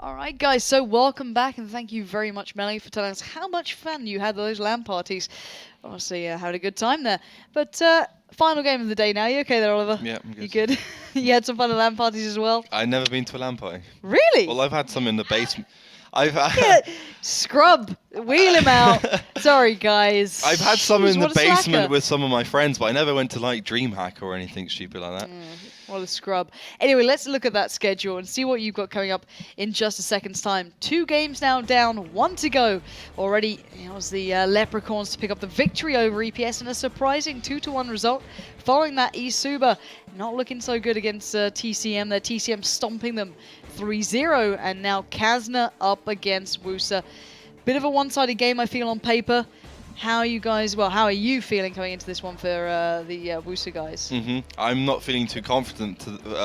Alright guys, so welcome back and thank you very much Melanie for telling us how much fun you had at those LAN parties. Obviously having a good time there. But final game of the day now, you okay there Oliver? Yeah, I'm good. You good? You had some fun at LAN parties as well? I've never been to a LAN party. Really? Well, I've had some in the basement. Yeah, scrub, wheel him out. Sorry guys. I've had some in the What a slacker. basement with some of my friends, but I never went to like DreamHack or anything stupid like that. What a scrub. Anyway, let's look at that schedule and see what you've got coming up in just a second's time. 2 games now down, 1 to go. Already, it was the Leprechauns to pick up the victory over EPS and a surprising 2-1 result. Following that, eSuba not looking so good against TCM. Their TCM stomping them 3-0, and now Kazna up against WUSA. Bit of a one-sided game, I feel, on paper. How are you guys? Well, how are you feeling coming into this one for the WUSA guys? I'm not feeling too confident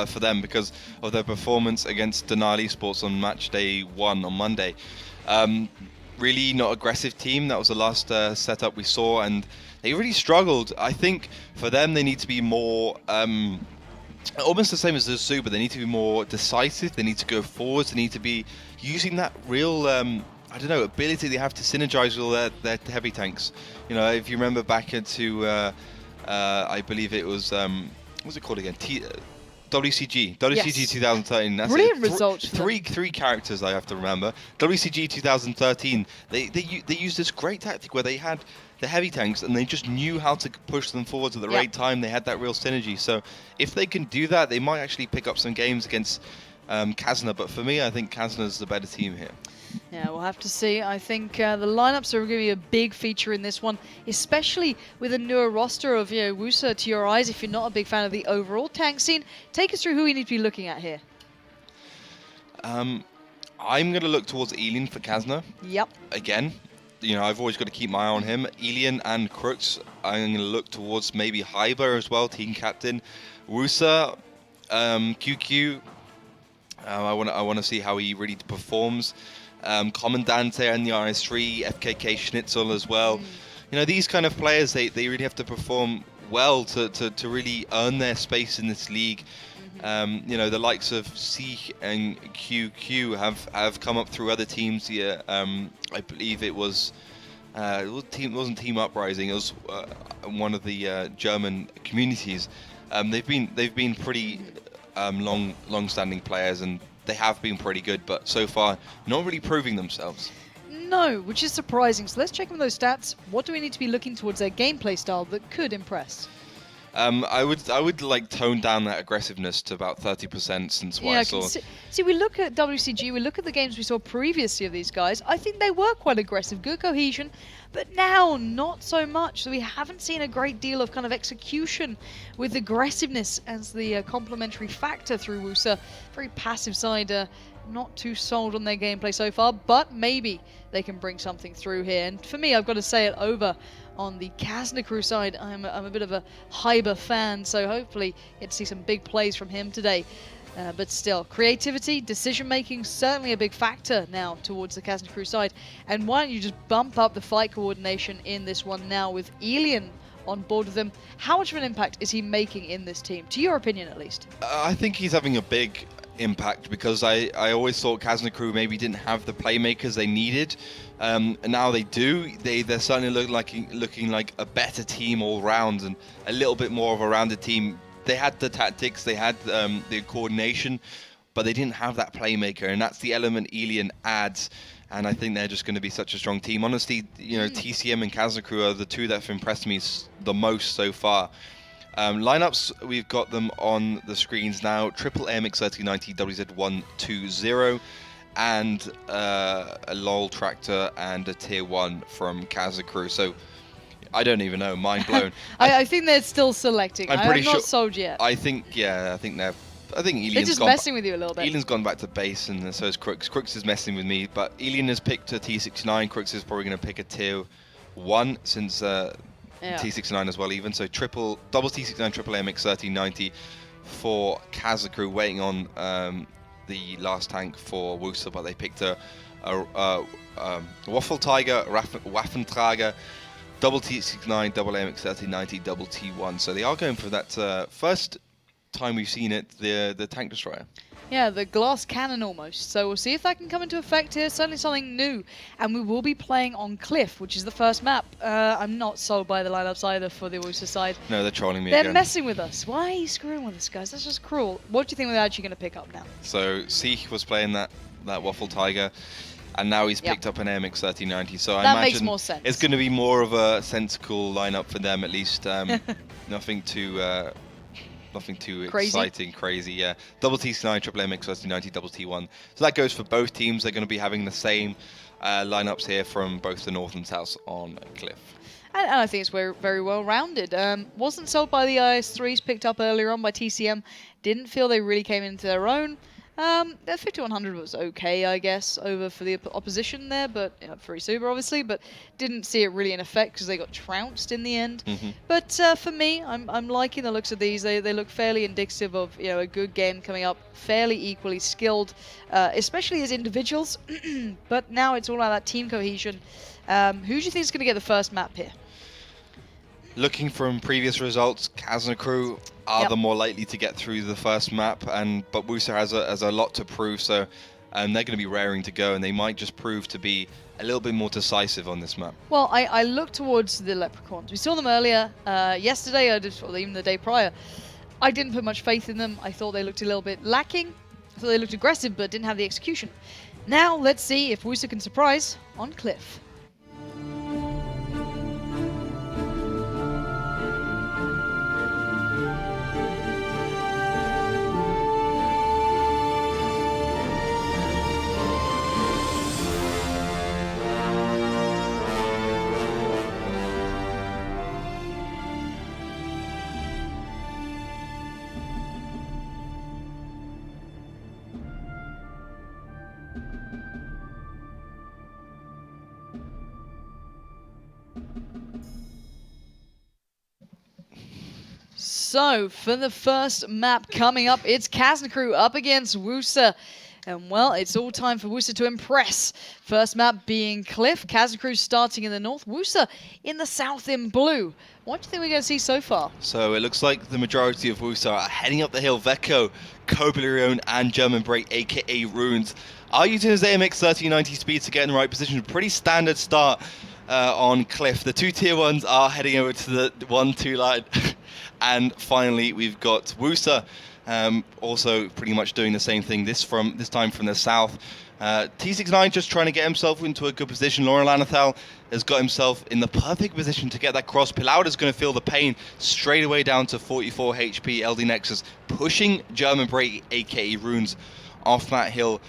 for them because of their performance against Denali Esports on Matchday 1 on Monday. Really not aggressive team. That was the last setup we saw, and they really struggled. I think for them, they need to be more. Almost the same as the Zoo, but they need to be more decisive. They need to go forwards. They need to be using that real, I don't know, ability they have to synergize with all their heavy tanks. You know, if you remember back into, I believe it was, what was it called again? WCG Yes. 2013. That's Brilliant it. results. Three characters I have to remember. WCG 2013. They used this great tactic where they had the heavy tanks and they just knew how to push them forwards at the right time. They had that real synergy. So if they can do that, they might actually pick up some games against Kazna. But for me, I think Kazna's the better team here. Yeah, we'll have to see. I think the lineups are going to be a big feature in this one, especially with a newer roster of WUSA to your eyes. If you're not a big fan of the overall tank scene, take us through who we need to be looking at here. I'm going to look towards Elian for Kazna. Yep. Again, you know, I've always got to keep my eye on him. Elian and Crooks. I'm going to look towards maybe Hyber as well, team captain. WUSA, QQ. I want to see how he really performs. Commandante and the RS3, FKK Schnitzel as well. You know, these kind of players, they really have to perform well to really earn their space in this league. You know, the likes of C and QQ have come up through other teams here. I believe it was wasn't Team Uprising. It was one of the German communities. They've been pretty long-standing players, and they have been pretty good, but so far not really proving themselves. No, which is surprising. So let's check on those stats. What do we need to be looking towards their gameplay style that could impress? I would like tone down that aggressiveness to about 30% since what I saw. See, we look at WCG, we look at the games we saw previously of these guys. I think they were quite aggressive, good cohesion, but now not so much. So we haven't seen a great deal of kind of execution with aggressiveness as the complementary factor through WUSA. Very passive side, not too sold on their gameplay so far, but maybe they can bring something through here. And for me, I've got to say it over on the Kazna crew side. I'm a bit of a Hyber fan, so hopefully get to see some big plays from him today. But still, creativity, decision-making, certainly a big factor now towards the Kazna crew side. And why don't you just bump up the fight coordination in this one now with Elian on board with them? How much of an impact is he making in this team, to your opinion at least? I think he's having a big impact because I always thought Kazna crew maybe didn't have the playmakers they needed. And now they do. They're certainly looking like a better team all round and a little bit more of a rounded team. They had the tactics, they had the coordination, but they didn't have that playmaker, and that's the element Elian adds. And I think they're just going to be such a strong team. Honestly, you know, TCM and Kazna crew are the two that have impressed me the most so far. Lineups, we've got them on the screens now. Triple AMX 3090 WZ120 and a LOL tractor and a tier 1 from Kazna crew. So I don't even know, mind blown. I think they're still selecting. I'm pretty not sure, sold yet. I think Elian's they're just messing with you a little bit. Elian's gone back to base, and so is Crooks. Crooks is messing with me, but Elian has picked a T69. Crooks is probably going to pick a tier 1 since T69 as well even. So double T69, triple MX 1390 for Kazna crew, waiting on the last tank for WUSA, but they picked a Waffle Tiger, Waffentrager, double T69, double MX 1390, double T1. So they are going for that first time we've seen it, the tank destroyer. Yeah, the glass cannon almost. So we'll see if that can come into effect here. Certainly something new. And we will be playing on Cliff, which is the first map. I'm not sold by the lineups either for the WUSA side. No, they're trolling me They're again. messing with us. Why are you screwing with us, guys? That's just cruel. What do you think they're actually going to pick up now? So Seek was playing that Waffle Tiger, and now he's picked up an AMX 3090. So I that imagine makes more sense. it's going to be more of a sensible lineup for them, at least. Nothing too exciting, crazy. Yeah, double TC9, triple MX 3090, double T1. So that goes for both teams. They're going to be having the same lineups here from both the North and South on Cliff. And I think it's very well rounded. Wasn't sold by the IS3s picked up earlier on by TCM. Didn't feel they really came into their own. Their 5100 was okay, I guess, over for the opposition there, but for Isuba obviously, but didn't see it really in effect because they got trounced in the end. But for me, I'm liking the looks of these. They look fairly indicative of a good game coming up, fairly equally skilled, especially as individuals. But now it's all about that team cohesion. Who do you think is going to get the first map here? Looking from previous results, Kazna crew are the more likely to get through the first map, but WUSA has a lot to prove, so they're going to be raring to go, and they might just prove to be a little bit more decisive on this map. Well, I look towards the Leprechauns. We saw them earlier, yesterday, or even the day prior. I didn't put much faith in them. I thought they looked a little bit lacking. I thought they looked aggressive, but didn't have the execution. Now, let's see if WUSA can surprise on Cliff. So, for the first map coming up, it's Kazna crew up against WUSA. And, well, it's all time for WUSA to impress. First map being Cliff. Kazna crew starting in the north. WUSA in the south in blue. What do you think we're going to see so far? So, it looks like the majority of WUSA are heading up the hill. Vecco, Koblerone, and German Break, a.k.a. Runes, are using his AMX 3090 speed to get in the right position. Pretty standard start on Cliff. The two tier 1s are heading over to the 1-2 line. And finally, we've got WUSA also pretty much doing the same thing, this time from the south. T69 just trying to get himself into a good position. Lauren Lanathal has got himself in the perfect position to get that cross. Pilauda's going to feel the pain straight away down to 44 HP. LD Nexus pushing German Break, aka Runes, off that hill.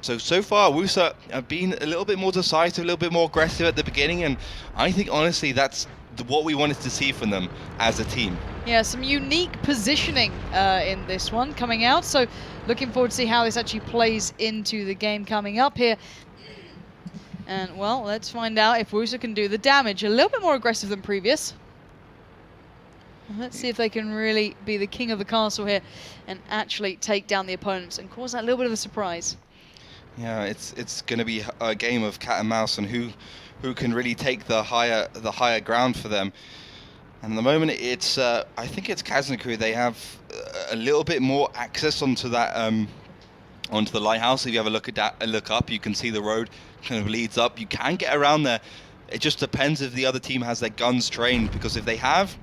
So far, WUSA have been a little bit more decisive, a little bit more aggressive at the beginning, and I think honestly that's what we wanted to see from them as a team. Yeah, some unique positioning in this one coming out, so looking forward to see how this actually plays into the game coming up here. And, well, let's find out if WUSA can do the damage. A little bit more aggressive than previous. Let's see if they can really be the king of the castle here and actually take down the opponents and cause that little bit of a surprise. Yeah, it's going to be a game of cat and mouse, and who can really take the higher ground for them. And at the moment, it's I think it's Kazna crew. They have a little bit more access onto that onto the lighthouse. If you have a look up, you can see the road kind of leads up. You can get around there. It just depends if the other team has their guns trained, because if they have,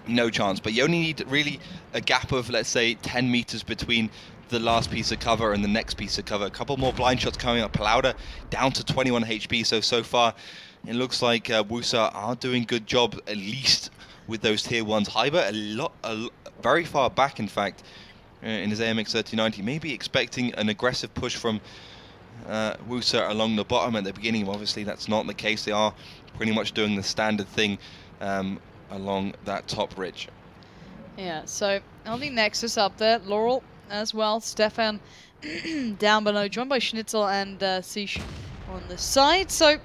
no chance. But you only need really a gap of, let's say, 10 meters between the last piece of cover and the next piece of cover. A couple more blind shots coming up. Pilauda down to 21 HP. So far, it looks like WUSA are doing good job, at least with those tier 1s. Hyber very far back, in fact, in his AMX 3090. Maybe expecting an aggressive push from WUSA along the bottom at the beginning. Obviously, that's not the case. They are pretty much doing the standard thing along that top ridge. Yeah, so LD Nexus up there, Laurel as well, Stefan down below, joined by Schnitzel and Sish on the side. So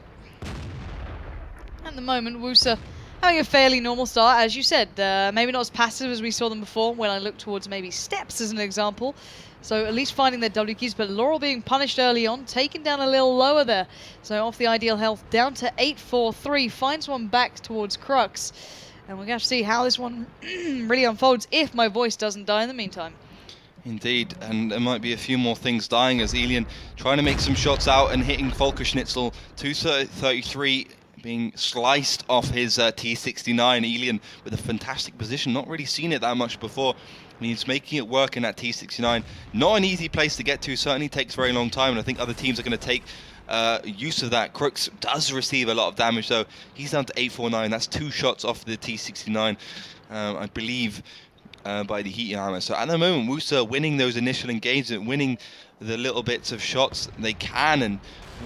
at the moment, WUSA having a fairly normal start, as you said. Maybe not as passive as we saw them before when I look towards maybe Steps as an example. So at least finding their W keys, but Laurel being punished early on, taken down a little lower there. So off the ideal health, down to 843, finds one back towards Crux. And we're going to have to see how this one really unfolds if my voice doesn't die in the meantime. Indeed, and there might be a few more things dying as Elian trying to make some shots out and hitting Volker Schnitzel 233, being sliced off his T69. Elian with a fantastic position, not really seen it that much before. And he's making it work in that T69. Not an easy place to get to, certainly takes a very long time, and I think other teams are going to take use of that. Crooks does receive a lot of damage though. He's down to 849, that's 2 shots off the T69, I believe. By the heat armor. So at the moment, WUSA winning those initial engagement, winning the little bits of shots they can, and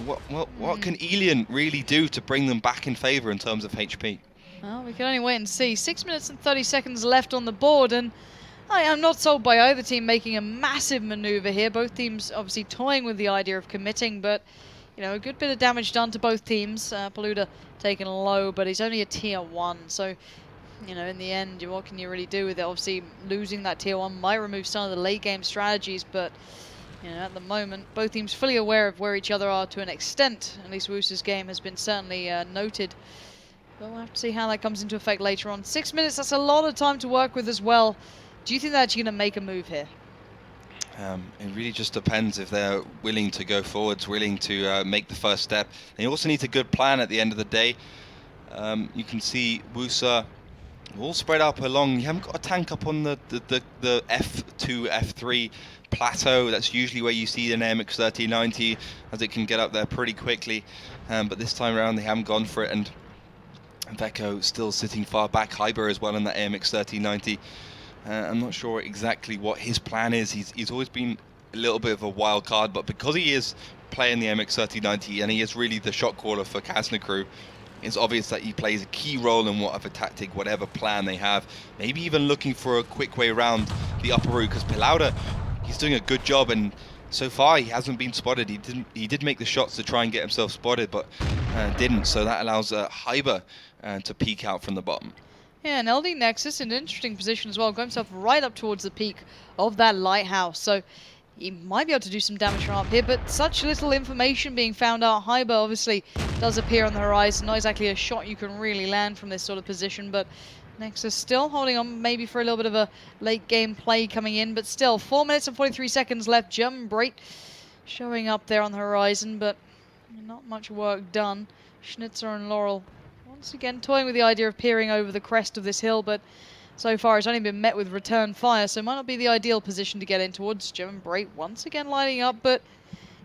what can Elian really do to bring them back in favor in terms of HP? Well, we can only wait and see. 6 minutes and 30 seconds left on the board, and I am not sold by either team making a massive maneuver here. Both teams obviously toying with the idea of committing, but you know, a good bit of damage done to both teams. Paluda taken low, but he's only a tier 1, so you know, in the end, what can you really do with it? Obviously, losing that tier 1 might remove some of the late game strategies, but you know, at the moment, both teams fully aware of where each other are to an extent. At least WUSA's game has been certainly noted. But we'll have to see how that comes into effect later on. 6 minutes, that's a lot of time to work with as well. Do you think they're actually going to make a move here? It really just depends if they're willing to go forwards, willing to make the first step. They also need a good plan at the end of the day. You can see WUSA all spread up along. You haven't got a tank up on the F2, F3 plateau. That's usually where you see an AMX 1390, as it can get up there pretty quickly. But this time around, they haven't gone for it. And Veko still sitting far back. Hyber as well in that AMX 1390. I'm not sure exactly what his plan is. He's always been a little bit of a wild card, but because he is playing the MX 1390 and he is really the shot caller for Kazna crew, it's obvious that he plays a key role in whatever tactic, whatever plan they have. Maybe even looking for a quick way around the upper route, because Pilauda, he's doing a good job, and so far he hasn't been spotted. He did make the shots to try and get himself spotted, but didn't. So that allows Hyber to peek out from the bottom. Yeah, and LD Nexus in an interesting position as well, got himself right up towards the peak of that lighthouse. So he might be able to do some damage from up here, but such little information being found out. Hyber obviously does appear on the horizon. Not exactly a shot you can really land from this sort of position, but Nexus still holding on maybe for a little bit of a late game play coming in, but still 4 minutes and 43 seconds left. German Brait showing up there on the horizon, but not much work done. Schnitzer and Laurel once again toying with the idea of peering over the crest of this hill, but so far it's only been met with return fire, so it might not be the ideal position to get in towards. German Brait once again lining up, but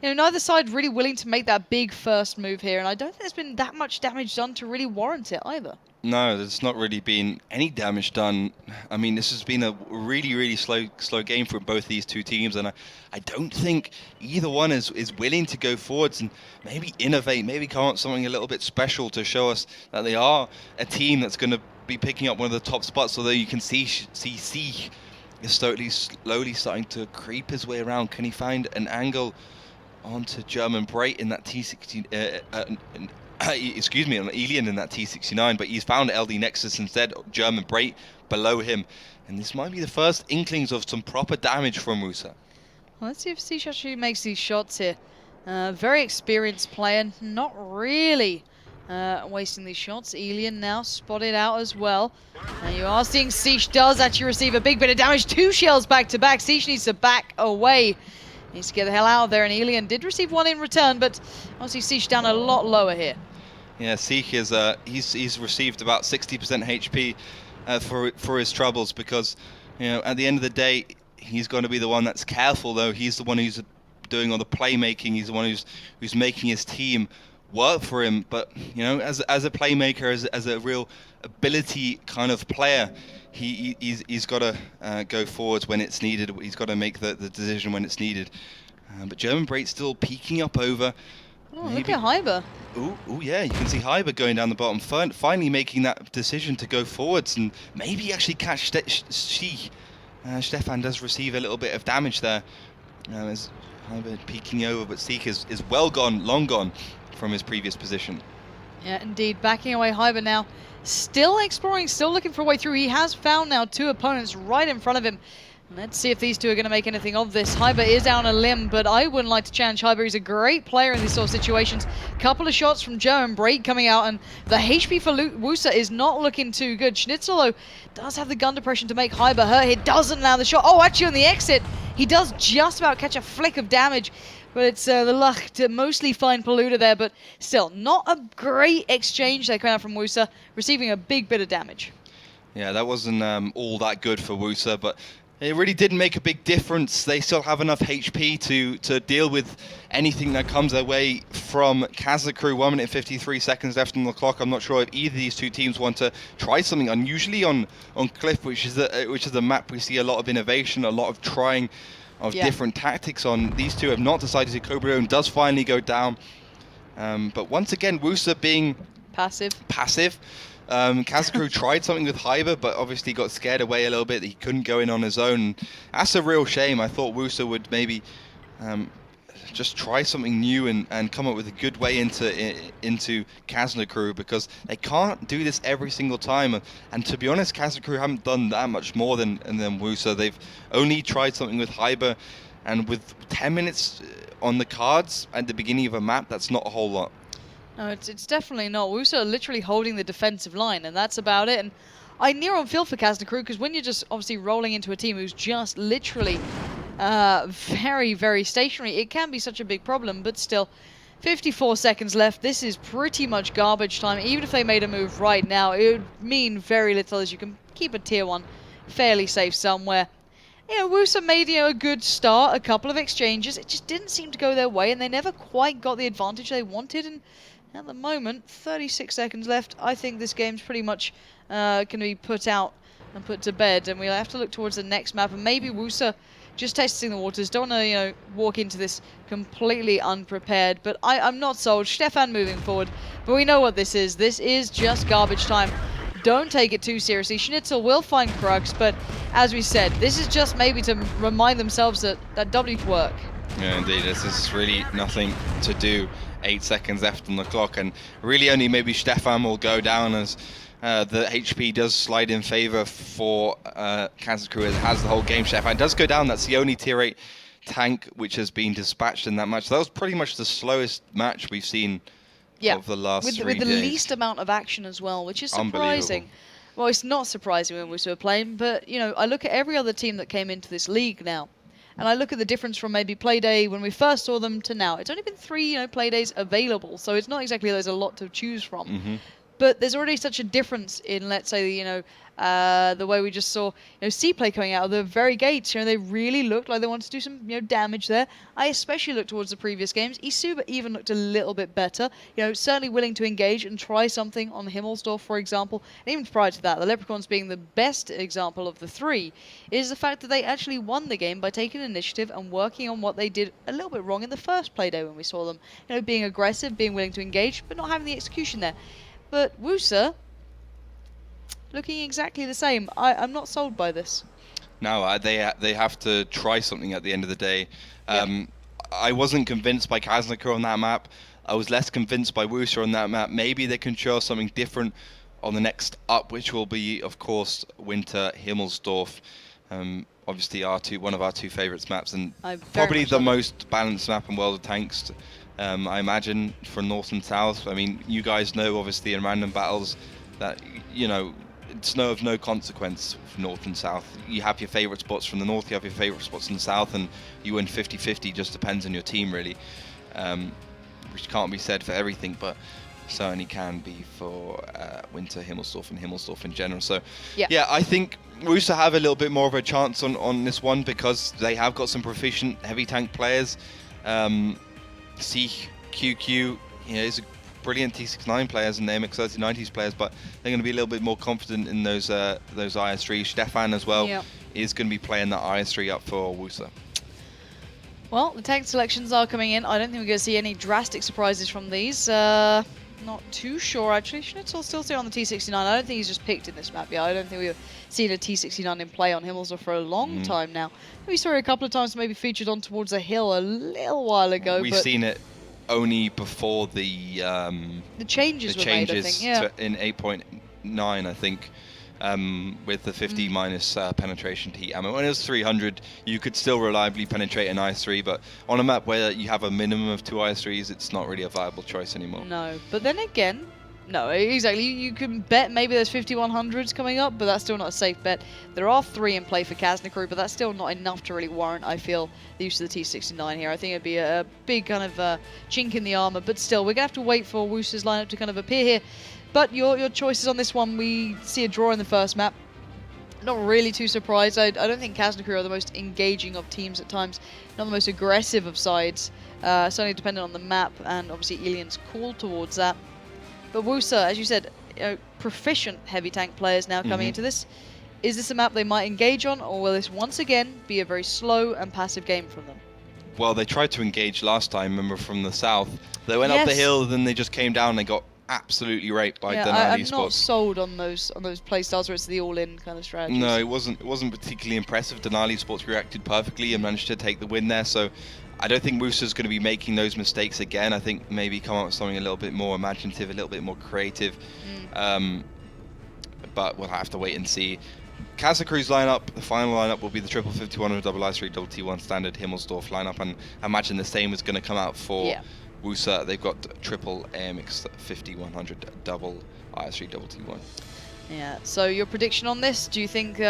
you know, neither side really willing to make that big first move here, and I don't think there's been that much damage done to really warrant it either. No, there's not really been any damage done. I mean, this has been a really slow game for both these two teams, and I don't think either one is willing to go forwards and maybe innovate, maybe come up with something a little bit special to show us that they are a team that's going to be picking up one of the top spots. Although you can see Seek is slowly starting to creep his way around. Can he find an angle onto German Brait in that T60? Excuse me, on Elian in that T69, but he's found LD Nexus instead, German Brait below him. And this might be the first inklings of some proper damage from WUSA. Well, let's see if Siege actually makes these shots here. Very experienced player, not really wasting these shots. Elian now spotted out as well. And you are seeing Siege does actually receive a big bit of damage. 2 shells back to back. Siege needs to back away. Needs to get the hell out of there, and Elian did receive 1 in return, but obviously Siege down a lot lower here. Yeah, Seek is he's received about 60% HP for his troubles, because you know, at the end of the day he's going to be the one that's careful. Though he's the one who's doing all the playmaking. He's the one who's making his team work for him. But you know, as a playmaker, as a real ability kind of player, he's got to go forwards when it's needed. He's got to make the decision when it's needed. But German Brait's still peeking up over. Oh, look at Hyber. Oh yeah, you can see Hyber going down the bottom, finally making that decision to go forwards and maybe actually catch Stefan does receive a little bit of damage there as Hyber peeking over, but Seek is well gone, long gone from his previous position. Yeah, indeed, backing away Hyber now. Still exploring, still looking for a way through. He has found now 2 opponents right in front of him. Let's see if these two are going to make anything of this. Hyber is down a limb, but I wouldn't like to challenge Hyber. He's a great player in these sort of situations. Couple of shots from German Brait coming out, and the HP for WUSA is not looking too good. Schnitzel, though, does have the gun depression to make Hyber hurt. He doesn't land the shot. Oh, actually on the exit, He does just about catch a flick of damage, but it's the luck to mostly find Polluter there, but still, not a great exchange there coming out from WUSA, receiving a big bit of damage. Yeah, that wasn't all that good for WUSA, but it really didn't make a big difference. They still have enough HP to deal with anything that comes their way from Kazna Crew. 1 minute 53 seconds left on the clock. I'm not sure if either of these two teams want to try something unusually on Cliff, which is a map we see a lot of innovation, a lot of trying of different tactics on. These two have not decided to. Cobra does finally go down, but once again, WUSA being passive. Kazna Crew tried something with Hyber, but obviously got scared away a little bit. He couldn't go in on his own. That's a real shame. I thought WUSA would maybe just try something new and come up with a good way into Kazna Crew, because they can't do this every single time. And to be honest, Kazna Crew haven't done that much more than WUSA. They've only tried something with Hyber, and with 10 minutes on the cards at the beginning of a map, that's not a whole lot. No, it's definitely not. WUSA are literally holding the defensive line, and that's about it. And I near on feel for Kazna Crew, because when you're just obviously rolling into a team who's just literally very, very stationary, it can be such a big problem. But still, 54 seconds left. This is pretty much garbage time. Even if they made a move right now, it would mean very little, as you can keep a tier 1 fairly safe somewhere. You know, WUSA made a good start, a couple of exchanges. It just didn't seem to go their way, and they never quite got the advantage they wanted. And at the moment, 36 seconds left. I think this game's pretty much going to be put out and put to bed, and we'll have to look towards the next map. And maybe WUSA just testing the waters. Don't want to, walk into this completely unprepared. But I'm not sold. Stefan moving forward, but we know what this is. This is just garbage time. Don't take it too seriously. Schnitzel will find Krugs, but as we said, this is just maybe to remind themselves that W work. Yeah, indeed. This is really nothing to do. 8 seconds left on the clock, and really only maybe Stefan will go down, as the HP does slide in favor for Kazna Crew. It has the whole game. Stefan does go down. That's the only tier 8 tank which has been dispatched in that match. That was pretty much the slowest match we've seen of the last 3 days. With the least amount of action as well, which is surprising. Well, it's not surprising when we were playing, but I look at every other team that came into this league now, and I look at the difference from maybe Playday when we first saw them to now. It's only been 3 Playdays available, so it's not exactly there's a lot to choose from. Mm-hmm. But there's already such a difference in, let's say, the way we just saw, C-Play coming out of the very gates. They really looked like they wanted to do some, damage there. I especially looked towards the previous games. Isuba even looked a little bit better. Certainly willing to engage and try something on Himmelsdorf, for example. And even prior to that, the Leprechauns being the best example of the 3, is the fact that they actually won the game by taking initiative and working on what they did a little bit wrong in the first Playday when we saw them. Being aggressive, being willing to engage, but not having the execution there. But WUSA, looking exactly the same. I'm not sold by this. No, they have to try something at the end of the day. I wasn't convinced by Kazna Crew on that map. I was less convinced by WUSA on that map. Maybe they can show something different on the next up, which will be, of course, Winter Himmelsdorf. Obviously, one of our 2 favourites maps, and probably the most balanced map in World of Tanks. I imagine, for North and South. I mean, you guys know, obviously, in random battles that, it's of no consequence for North and South. You have your favourite spots from the North, you have your favourite spots in the South, and you win 50-50, just depends on your team, really. Which can't be said for everything, but certainly can be for Winter Himmelsdorf and Himmelsdorf in general. So, yeah, I think WUSA have a little bit more of a chance on this one, because they have got some proficient heavy tank players. QQ, is a brilliant T69 players and MX3090s players, but they're going to be a little bit more confident in those IS3s. Stefan as well is going to be playing that IS3 up for WUSA. Well, the tank selections are coming in. I don't think we're going to see any drastic surprises from these. Not too sure, actually. Schnitzel's still on the T69. I don't think he's just picked in this map yet. I don't think we've seen a T69 in play on Himmelsdorf for a long time now. We saw it a couple of times, maybe featured on towards a hill a little while ago. We've seen it only before the changes were made, I think, in 8.9, I think, with the 50 minus penetration to heat ammo. When it was 300, you could still reliably penetrate an IS-3, but on a map where you have a minimum of 2 IS-3s, it's not really a viable choice anymore. No, but then again, No, exactly. You can bet maybe there's 5100s coming up, but that's still not a safe bet. There are 3 in play for Kazna crew, but that's still not enough to really warrant, I feel, the use of the T69 here. I think it'd be a big kind of chink in the armor, but still, we're going to have to wait for WUSA's lineup to kind of appear here. But your choices on this one, we see a draw in the first map. Not really too surprised. I don't think Kazna crew are the most engaging of teams at times, not the most aggressive of sides. Certainly dependent on the map, and obviously Ilian's call towards that. But WUSA, as you said, proficient heavy tank players now coming into this. Is this a map they might engage on, or will this once again be a very slow and passive game from them? Well, they tried to engage last time, remember, from the south. They went up the hill, then they just came down and they got absolutely raped by Denali I'm Sports. not sold on those playstyles where it's the all-in kind of strategy. No, it wasn't particularly impressive. Denali Sports reacted perfectly and managed to take the win there. So I don't think WUSA's going to be making those mistakes again. I think maybe come up with something a little bit more imaginative, a little bit more creative. But we'll have to wait and see. Kazna Crew's lineup, the final lineup will be the triple 51 double IS3 double T1 standard Himmelsdorf lineup, and I imagine the same is going to come out for WUSA. They've got triple AMX 5100 double IS3 double T1. Yeah. So your prediction on this? Do you think we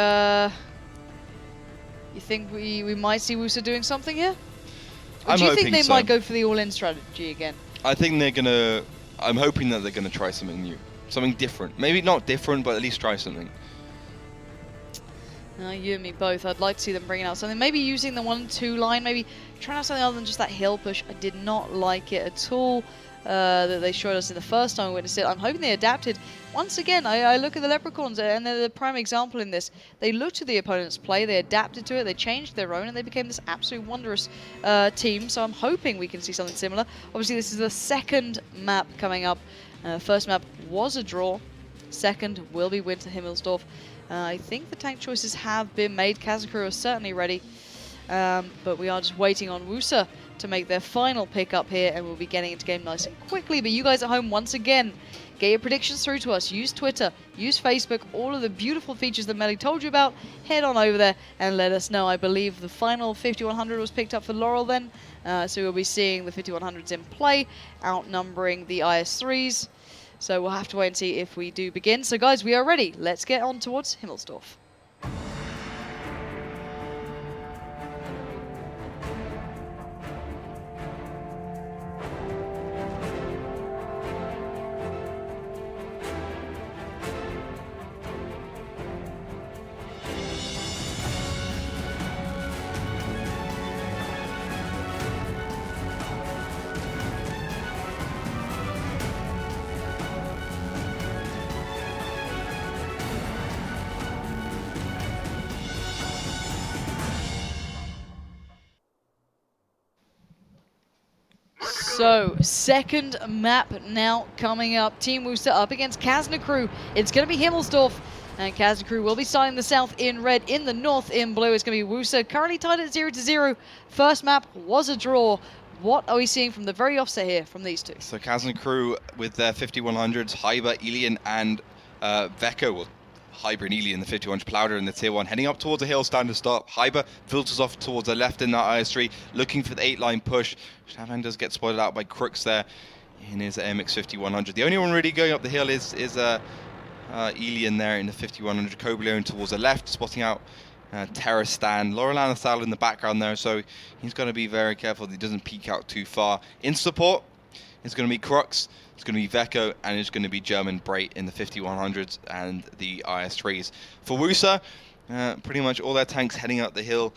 might see WUSA doing something here? Or do you think they might go for the all-in strategy again? I think they're gonna. I'm hoping that they're gonna try something new, something different. Maybe not different, but at least try something. You and me both. I'd like to see them bringing out something. Maybe using the 1-2 line. Maybe trying out something other than just that hill push. I did not like it at all that they showed us in the first time we witnessed it. I'm hoping they adapted. Once again, I look at the Leprechauns, and they're the prime example in this. They looked at the opponent's play, they adapted to it, they changed their own, and they became this absolute wondrous team. So I'm hoping we can see something similar. Obviously, this is the second map coming up. First map was a draw. Second will be Winter Himmelsdorf. I think the tank choices have been made. Kazna crew are certainly ready. But we are just waiting on WUSA to make their final pick up here, and we'll be getting into game nice and quickly. But you guys at home, once again, get your predictions through to us. Use Twitter, use Facebook, all of the beautiful features that Melly told you about. Head on over there and let us know. I believe the final 5100 was picked up for Laurel then. So we'll be seeing the 5100s in play, outnumbering the IS3s. So we'll have to wait and see if we do begin. So guys, we are ready. Let's get on towards Himmelsdorf. So, second map now coming up. Team WUSA up against Kazna crew. It's going to be Himmelsdorf. And Kazna crew will be starting the south in red, in the north in blue. It's going to be WUSA, currently tied at 0-0. First map was a draw. What are we seeing from the very offset here from these two? So Kazna crew with their 5100s, Hyber, Ilian, and Veko. Well, Hyber and Ilian, the 5100 Plowder in the tier 1, heading up towards the hill, standard start. Hyber filters off towards the left in that IS3, looking for the 8-line push. Shavan does get spotted out by Crooks there in his MX 5100. The only one really going up the hill is Ilian there in the 5100. Kobleon towards the left, spotting out Terrastan. Laurelan Asal in the background there, so he's got to be very careful that he doesn't peek out too far. In support, it's going to be Crux, it's going to be Veko, and it's going to be German Brait in the 5100s and the IS3s. For WUSA, pretty much all their tanks heading up the hill,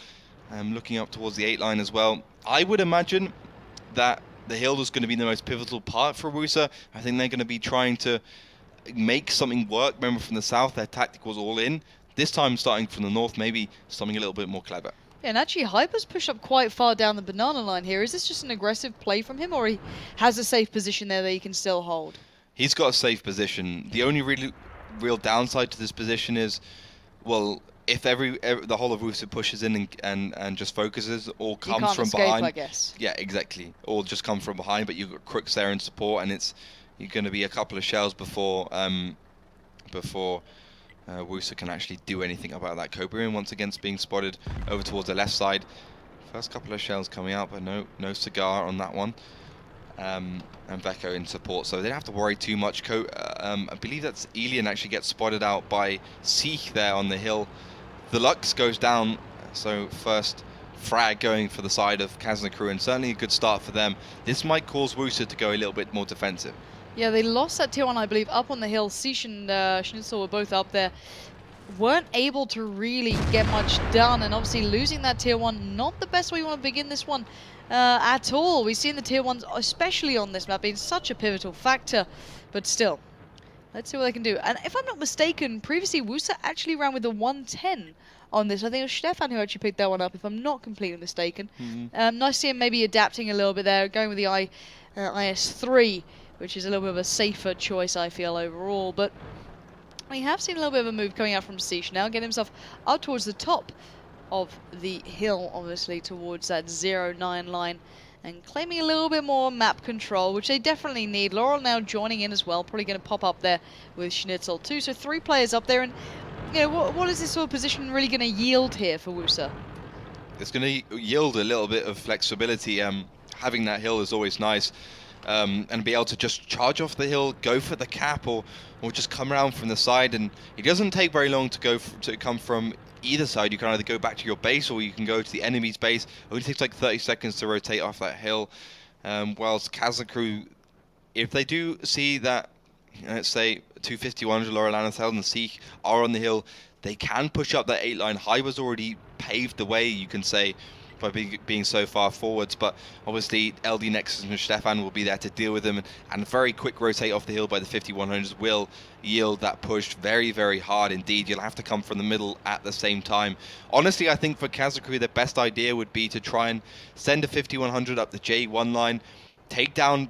looking up towards the 8-line as well. I would imagine that the hill is going to be the most pivotal part for WUSA. I think they're going to be trying to make something work. Remember, from the south, their tactic was all in. This time, starting from the north, maybe something a little bit more clever. Yeah, and actually, Hyper's pushed up quite far down the banana line here. Is this just an aggressive play from him, or he has a safe position there that he can still hold? He's got a safe position. The only real downside to this position is, well, if the whole of WUSA pushes in and just focuses, or comes from behind. I guess. Yeah, exactly. Or just come from behind, but you've got Crooks there in support, and you're going to be a couple of shells before WUSA can actually do anything about that. Kobleon once again being spotted over towards the left side. First couple of shells coming out, but no cigar on that one. and Veko in support, so they don't have to worry too much. I believe that's Elian actually gets spotted out by Seek there on the hill. The Lux goes down, so first frag going for the side of Kazna crew, and certainly a good start for them. This might cause WUSA to go a little bit more defensive. Yeah, they lost that tier 1, I believe, up on the hill. Siege and Schnitzel were both up there. Weren't able to really get much done, and obviously losing that tier 1, not the best way you want to begin this one at all. We've seen the tier 1s, especially on this map, being such a pivotal factor, but still. Let's see what they can do. And if I'm not mistaken, previously WUSA actually ran with a 110 on this. I think it was Stefan who actually picked that one up, if I'm not completely mistaken. Nice to see him maybe adapting a little bit there, going with the IS-3, which is a little bit of a safer choice, I feel, overall. But we have seen a little bit of a move coming out from Siege now, getting himself up towards the top of the hill, obviously, towards that 0-9 line, and claiming a little bit more map control, which they definitely need. Laurel now joining in as well, probably going to pop up there with Schnitzel too. So 3 players up there, and you know, what is this sort of position really going to yield here for WUSA? It's going to yield a little bit of flexibility. Having that hill is always nice, and be able to just charge off the hill, go for the cap, or just come around from the side. And it doesn't take very long to come from either side. You can either go back to your base, or you can go to the enemy's base. It only takes like 30 seconds to rotate off that hill. Whilst Kazna crew, if they do see that, let's say 251 Laurel Anatel and Seek are on the hill, they can push up that 8 line. Hyber's already paved the way, you can say, by being so far forwards, but obviously LD Nexus and Stefan will be there to deal with them, and very quick rotate off the hill by the 5100s will yield that push very, very hard indeed. You'll have to come from the middle at the same time. Honestly, I think for Kazakh, the best idea would be to try and send a 5100 up the J1 line, take down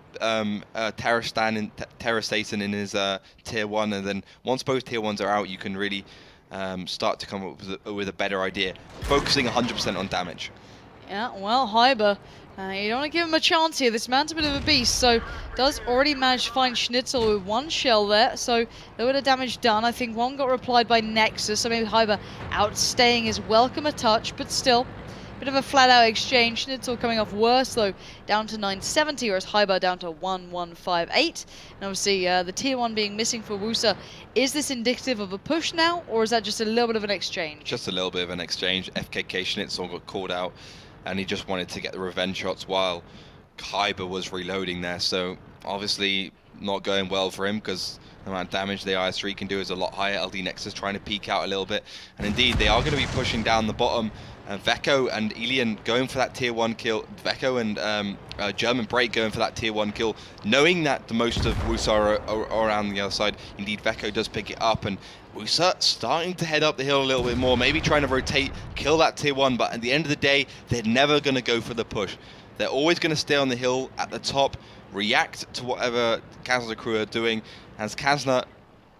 Terra Satan in his tier 1, and then once both tier 1s are out, you can really start to come up with a better idea, focusing 100% on damage. Yeah, well, Hyber, you don't want to give him a chance here. This man's a bit of a beast, so does already manage to find Schnitzel with 1 shell there, so a little bit of damage done. I think 1 got replied by Nexus, so maybe Hyber outstaying his welcome a touch, but still, bit of a flat-out exchange. Schnitzel coming off worse, though, down to 970, whereas Hyber down to 1158. And obviously, the tier 1 being missing for WUSA. Is this indicative of a push now, or is that just a little bit of an exchange? Just a little bit of an exchange. FKK Schnitzel got called out, and he just wanted to get the revenge shots while Hyber was reloading there. So obviously not going well for him, because the amount of damage the IS-3 can do is a lot higher. LD Nexus trying to peek out a little bit, and indeed they are going to be pushing down the bottom. Veko and Elian going for that tier 1 kill. Veko and German Break going for that tier 1 kill, knowing that the most of WUSA are around the other side. Indeed, Veko does pick it up, and WUSA starting to head up the hill a little bit more, maybe trying to rotate, kill that tier 1, but at the end of the day, they're never going to go for the push. They're always going to stay on the hill at the top, react to whatever Kazna crew are doing, as Kazna,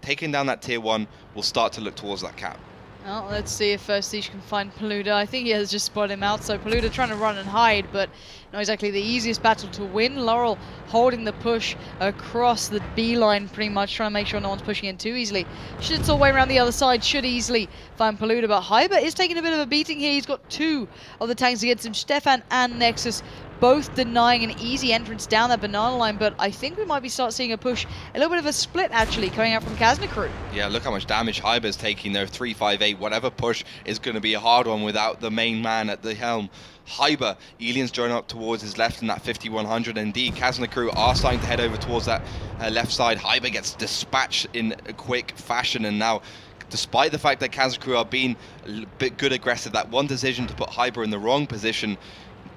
taking down that tier 1, will start to look towards that cap. Well, let's see if Siege can find Paluda. I think he has just spotted him out, so Paluda trying to run and hide, but not exactly the easiest battle to win. Laurel holding the push across the B line pretty much, trying to make sure no one's pushing in too easily. Schnitzel way around the other side, should easily find Paluda, but Hyber is taking a bit of a beating here. He's got 2 of the tanks against him, Stefan and Nexus, both denying an easy entrance down that banana line, but I think we might be start seeing a push, a little bit of a split actually coming out from Kazna crew. Yeah, look how much damage Hyber's taking there. 358, whatever push is going to be a hard one without the main man at the helm. Hyber, Elian's joining up towards his left in that 5100. Indeed, Kazna crew are starting to head over towards that left side. Hyber gets dispatched in a quick fashion, and now, despite the fact that Kazna crew are being a bit good aggressive, that one decision to put Hyber in the wrong position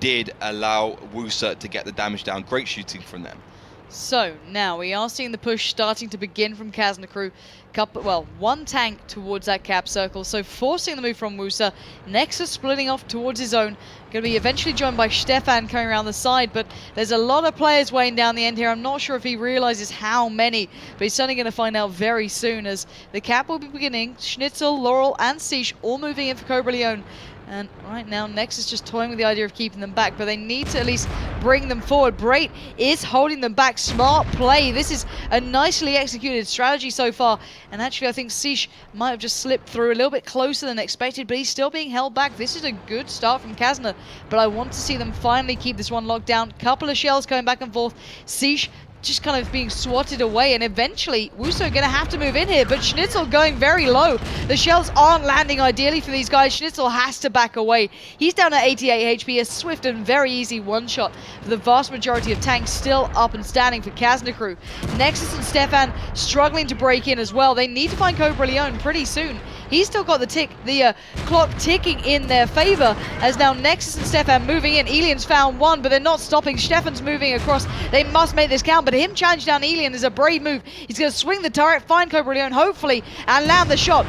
did allow WUSA to get the damage down. Great shooting from them. So now we are seeing the push starting to begin from Kazna crew. Well, 1 tank towards that cap circle, so forcing the move from WUSA. Nexus splitting off towards his own. Going to be eventually joined by Stefan coming around the side, but there's a lot of players weighing down the end here. I'm not sure if he realizes how many, but he's certainly going to find out very soon, as the cap will be beginning. Schnitzel, Laurel and Siege all moving in for Cobra Leone. And right now, Nexus just toying with the idea of keeping them back, but they need to at least bring them forward. Brait is holding them back. Smart play. This is a nicely executed strategy so far. And actually, I think Siege might have just slipped through a little bit closer than expected, but he's still being held back. This is a good start from Kazna, but I want to see them finally keep this one locked down. Couple of shells going back and forth. Siege just kind of being swatted away, and eventually WUSA going to have to move in here, but Schnitzel going very low. The shells aren't landing ideally for these guys. Schnitzel has to back away. He's down at 88 HP, a swift and very easy one-shot for the vast majority of tanks still up and standing for Kazna crew. Nexus and Stefan struggling to break in as well. They need to find Cobra Leone pretty soon. He's still got the clock ticking in their favor, as now Nexus and Stefan moving in. Elian's found one, but they're not stopping. Stefan's moving across. They must make this count, but him challenge down Elian is a brave move. He's going to swing the turret, find Cobra Leone, hopefully, and land the shot.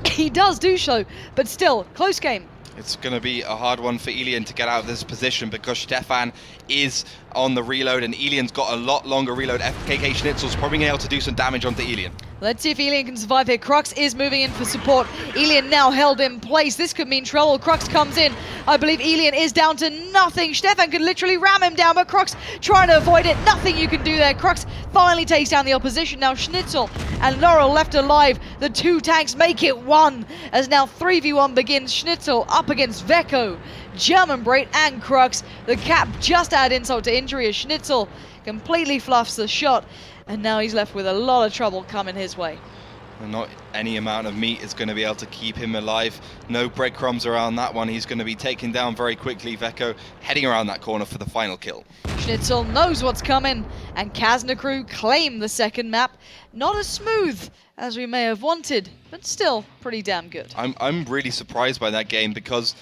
He does do so, but still, close game. It's going to be a hard one for Elian to get out of this position because Stefan is on the reload and Elian's got a lot longer reload. FKK Schnitzel's probably able to do some damage onto Elian. Let's see if Elian can survive here. Crux is moving in for support. Elian now held in place. This could mean trouble. Crux comes in. I believe Elian is down to nothing. Stefan could literally ram him down, but Crux trying to avoid it. Nothing you can do there. Crux finally takes down the opposition. Now Schnitzel and Laurel left alive. The two tanks make it one, as now 3v1 begins. Schnitzel up against Veko, German Brait and Crux. The cap just add insult to injury as Schnitzel completely fluffs the shot. And now he's left with a lot of trouble coming his way. And not any amount of meat is going to be able to keep him alive. No breadcrumbs around that one. He's going to be taken down very quickly. Veko heading around that corner for the final kill. Schnitzel knows what's coming, and Kazna crew claim the second map. Not as smooth as we may have wanted, but still pretty damn good. I'm really surprised by that game because,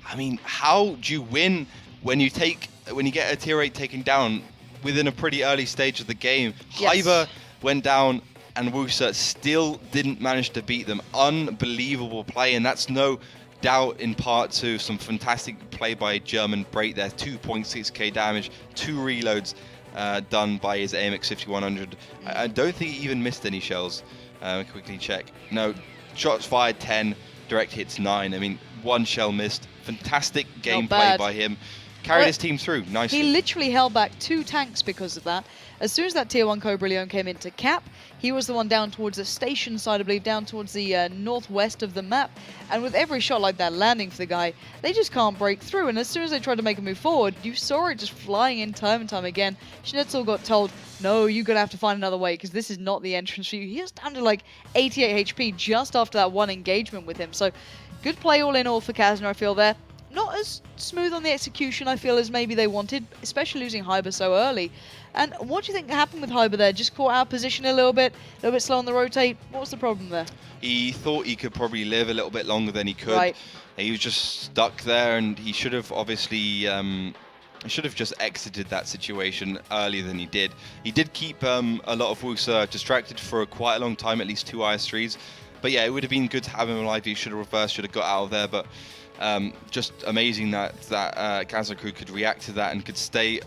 I mean, how do you win when you get a tier 8 taken down within a pretty early stage of the game? Yes. Hyber went down and WUSA still didn't manage to beat them. Unbelievable play, and that's no doubt in part to some fantastic play by German Brait there. 2.6k damage, 2 reloads done by his AMX 5100. I don't think he even missed any shells. Quickly check. No, shots fired 10, direct hits 9. I mean, 1 shell missed. Fantastic gameplay by him. Carried his team through nicely. He literally held back 2 tanks because of that. As soon as that tier 1 Cobra Leone came into cap, he was the one down towards the station side, I believe, down towards the northwest of the map. And with every shot like that landing for the guy, they just can't break through. And as soon as they tried to make a move forward, you saw it just flying in time and time again. Schnitzel got told, no, you're going to have to find another way because this is not the entrance for you. He was down to like 88 HP just after that one engagement with him. So good play all in all for Kazna, I feel there. Not as smooth on the execution, I feel, as maybe they wanted, especially losing Hyber so early. And what do you think happened with Hyber there? Just caught out of position a little bit slow on the rotate. What was the problem there? He thought he could probably live a little bit longer than he could. Right. He was just stuck there, and he should have obviously just exited that situation earlier than he did. He did keep a lot of WUSA distracted for quite a long time, at least 2 IS3s. But yeah, it would have been good to have him alive. He should have reversed, should have got out of there, but just amazing that Kazna crew could react to that and could stay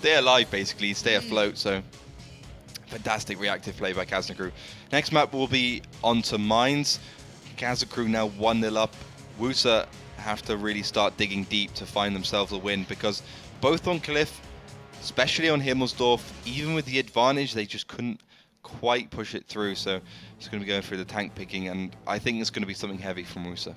alive, basically, stay afloat. So fantastic reactive play by Kazna crew. Next map will be onto Mines. Kazna crew now 1-0 up. WUSA have to really start digging deep to find themselves a win, because both on Cliff, especially on Himmelsdorf, even with the advantage, they just couldn't quite push it through. So it's going to be going through the tank picking, and I think it's going to be something heavy from WUSA.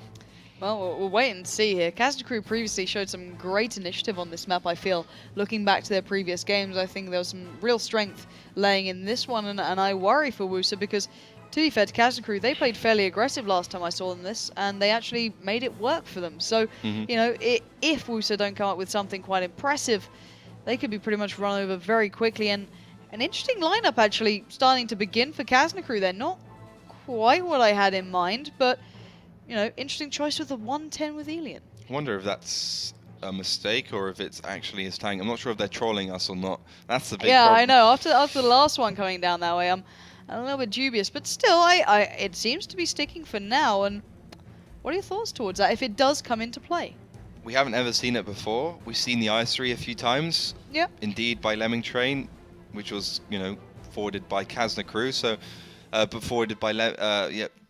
Well, we'll wait and see here. Kazna crew previously showed some great initiative on this map, I feel. Looking back to their previous games, I think there was some real strength laying in this one, and I worry for WUSA because, to be fair to Kazna crew, they played fairly aggressive last time I saw them this, and they actually made it work for them. So, you know, if WUSA don't come up with something quite impressive, they could be pretty much run over very quickly. And an interesting lineup actually starting to begin for Kazna crew. They're not quite what I had in mind, but you know, interesting choice with the 110 with Elian. I wonder if that's a mistake or if it's actually his tank. I'm not sure if they're trolling us or not. That's the big problem. I know. After the last one coming down that way, I'm a little bit dubious, but still, it seems to be sticking for now. And what are your thoughts towards that if it does come into play? We haven't ever seen it before. We've seen the IS3 a few times. Yep. Indeed, by Lemming Train, which was, you know, forwarded by Kazna crew. So but forwarded by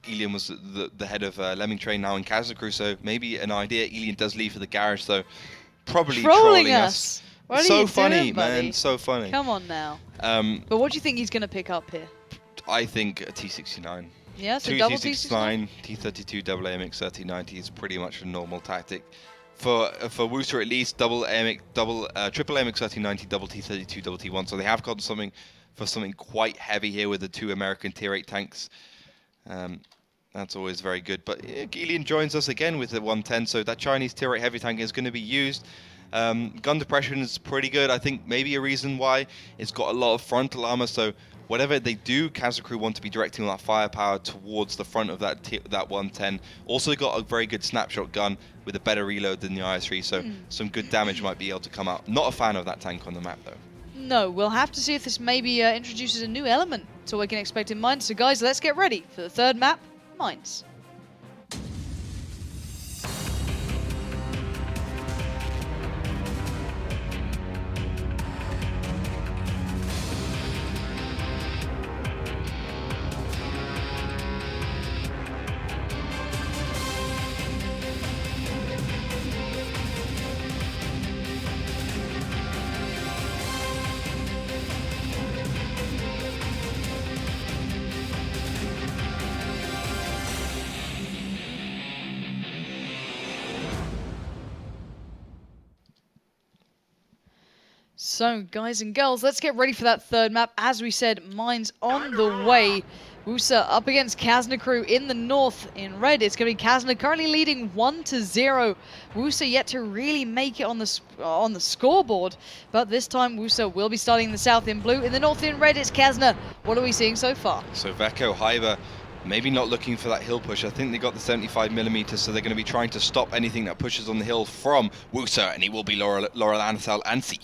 Ilian was the head of Lemming Train now in Kazna, so maybe an idea. Ilian does leave for the garage, so probably trolling us. What So are you funny, doing, buddy? man. So funny. Come on now. Um, But what do you think he's going to pick up here? I think a T69. Yeah, so Two double T69, T32, double AMX 3090 is pretty much a normal tactic. For WUSA at least, triple AMX 3090, double T32, double T1. So they have gotten something quite heavy here with the 2 American tier 8 tanks. That's always very good. But Ilian joins us again with the 110, so that Chinese tier 8 heavy tank is going to be used. Gun depression is pretty good. I think maybe a reason why it's got a lot of frontal armor, so whatever they do, Kazna crew want to be directing that firepower towards the front of that 110. Also got a very good snapshot gun with a better reload than the IS-3, so some good damage might be able to come out. Not a fan of that tank on the map, though. No, we'll have to see if this maybe introduces a new element to what we can expect in Mines. So guys, let's get ready for the 3rd map, Mines. So, guys and girls, let's get ready for that 3rd map. As we said, Mines on the way. WUSA up against Kazna crew in the north in red. It's going to be Kazna currently leading 1-0. WUSA yet to really make it on the scoreboard, but this time WUSA will be starting in the south in blue. In the north in red, it's Kazna. What are we seeing so far? So Veko, Hyber, maybe not looking for that hill push. I think they got the 75mm, so they're going to be trying to stop anything that pushes on the hill from WUSA, and he will be Laurel Ansel and C.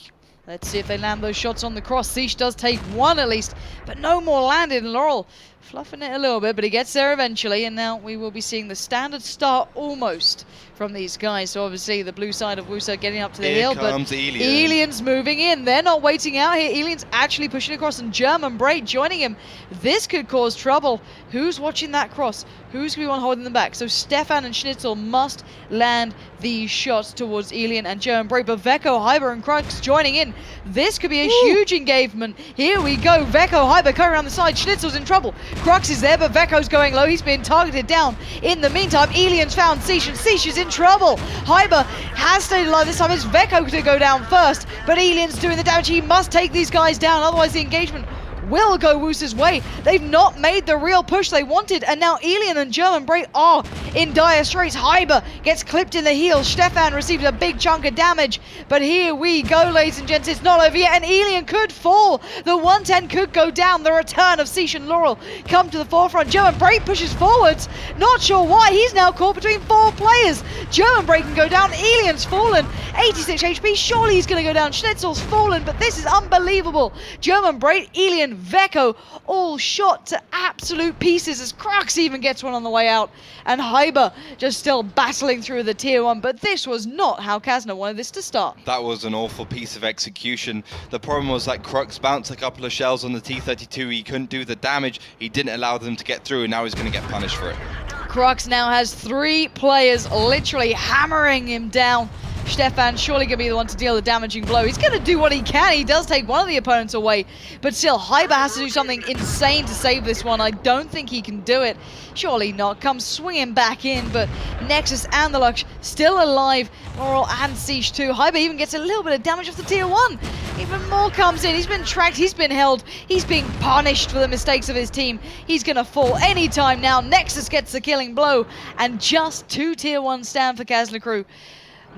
Let's see if they land those shots on the cross. Siege does take 1 at least, but no more landed. And Laurel fluffing it a little bit, but he gets there eventually. And now we will be seeing the standard start almost from these guys. So obviously the blue side of WUSA getting up to the hill, but Ilian's moving in. They're not waiting out here. Ilian's actually pushing across, and German Braid joining him. This could cause trouble. Who's watching that cross? Who's going to be one holding them back? So Stefan and Schnitzel must land these shots towards Ilian and German Braid, but Veko, Hyber and Crux joining in. This could be a huge engagement. Here we go. Veko, Hyber coming around the side. Schnitzel's in trouble. Crux is there, but Veko's going low. He's being targeted down. In the meantime, Ilian's found Siege, and Siege is in trouble. Hyber has stayed alive this time. It's Veko to go down first, but Ilian's doing the damage. He must take these guys down, otherwise the engagement will go WUSA's way. They've not made the real push they wanted, and now Ilian and German Braid are in dire straits. Hyber gets clipped in the heels. Stefan receives a big chunk of damage, but here we go, ladies and gents. It's not over yet, and Ilian could fall. The 110 could go down. The return of Siege and Laurel come to the forefront. German Braid pushes forwards. Not sure why. He's now caught between 4 players. German Braid can go down. Ilian's fallen. 86 HP. Surely he's going to go down. Schnitzel's fallen, but this is unbelievable. German Braid, Ilian, Veko all shot to absolute pieces as Crux even gets one on the way out, and Hyber just still battling through the tier 1, but this was not how Kazna wanted this to start. That was an awful piece of execution. The problem was that Crux bounced a couple of shells on the T32. He couldn't do the damage. He didn't allow them to get through, and now he's going to get punished for it. Crux now has 3 players literally hammering him down. Stefan surely going to be the one to deal the damaging blow. He's going to do what he can. He does take one of the opponents away, but still, Hyber has to do something insane to save this one. I don't think he can do it. Surely not. Comes swinging back in, but Nexus and the Lux still alive. Laurel and Siege too. Hyber even gets a little bit of damage off the tier 1. Even more comes in. He's been tracked. He's been held. He's being punished for the mistakes of his team. He's going to fall anytime now. Nexus gets the killing blow, and just 2 tier 1 stand for Kazna crew.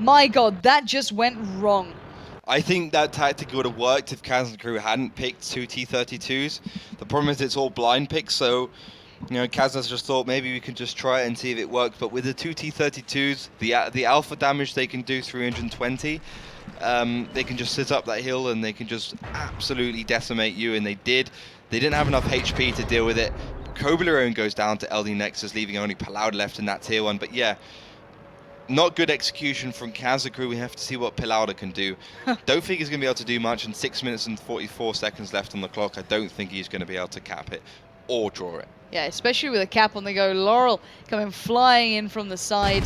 My God, that just went wrong. I think that tactic would have worked if Kazna crew hadn't picked 2 T32s. The problem is it's all blind picks, so Kazna's just thought maybe we can just try it and see if it works. But with the 2 T32s, the alpha damage they can do 320. They can just sit up that hill and they can just absolutely decimate you, and they did. They didn't have enough HP to deal with it. Koblerone goes down to LD Nexus, leaving only Palau left in that tier 1. But yeah, not good execution from Kazna crew. We have to see what Pilauda can do. Don't think he's going to be able to do much, and 6 minutes and 44 seconds left on the clock. I don't think he's going to be able to cap it. or draw it. Yeah, especially with a cap on the go. Laurel coming flying in from the side.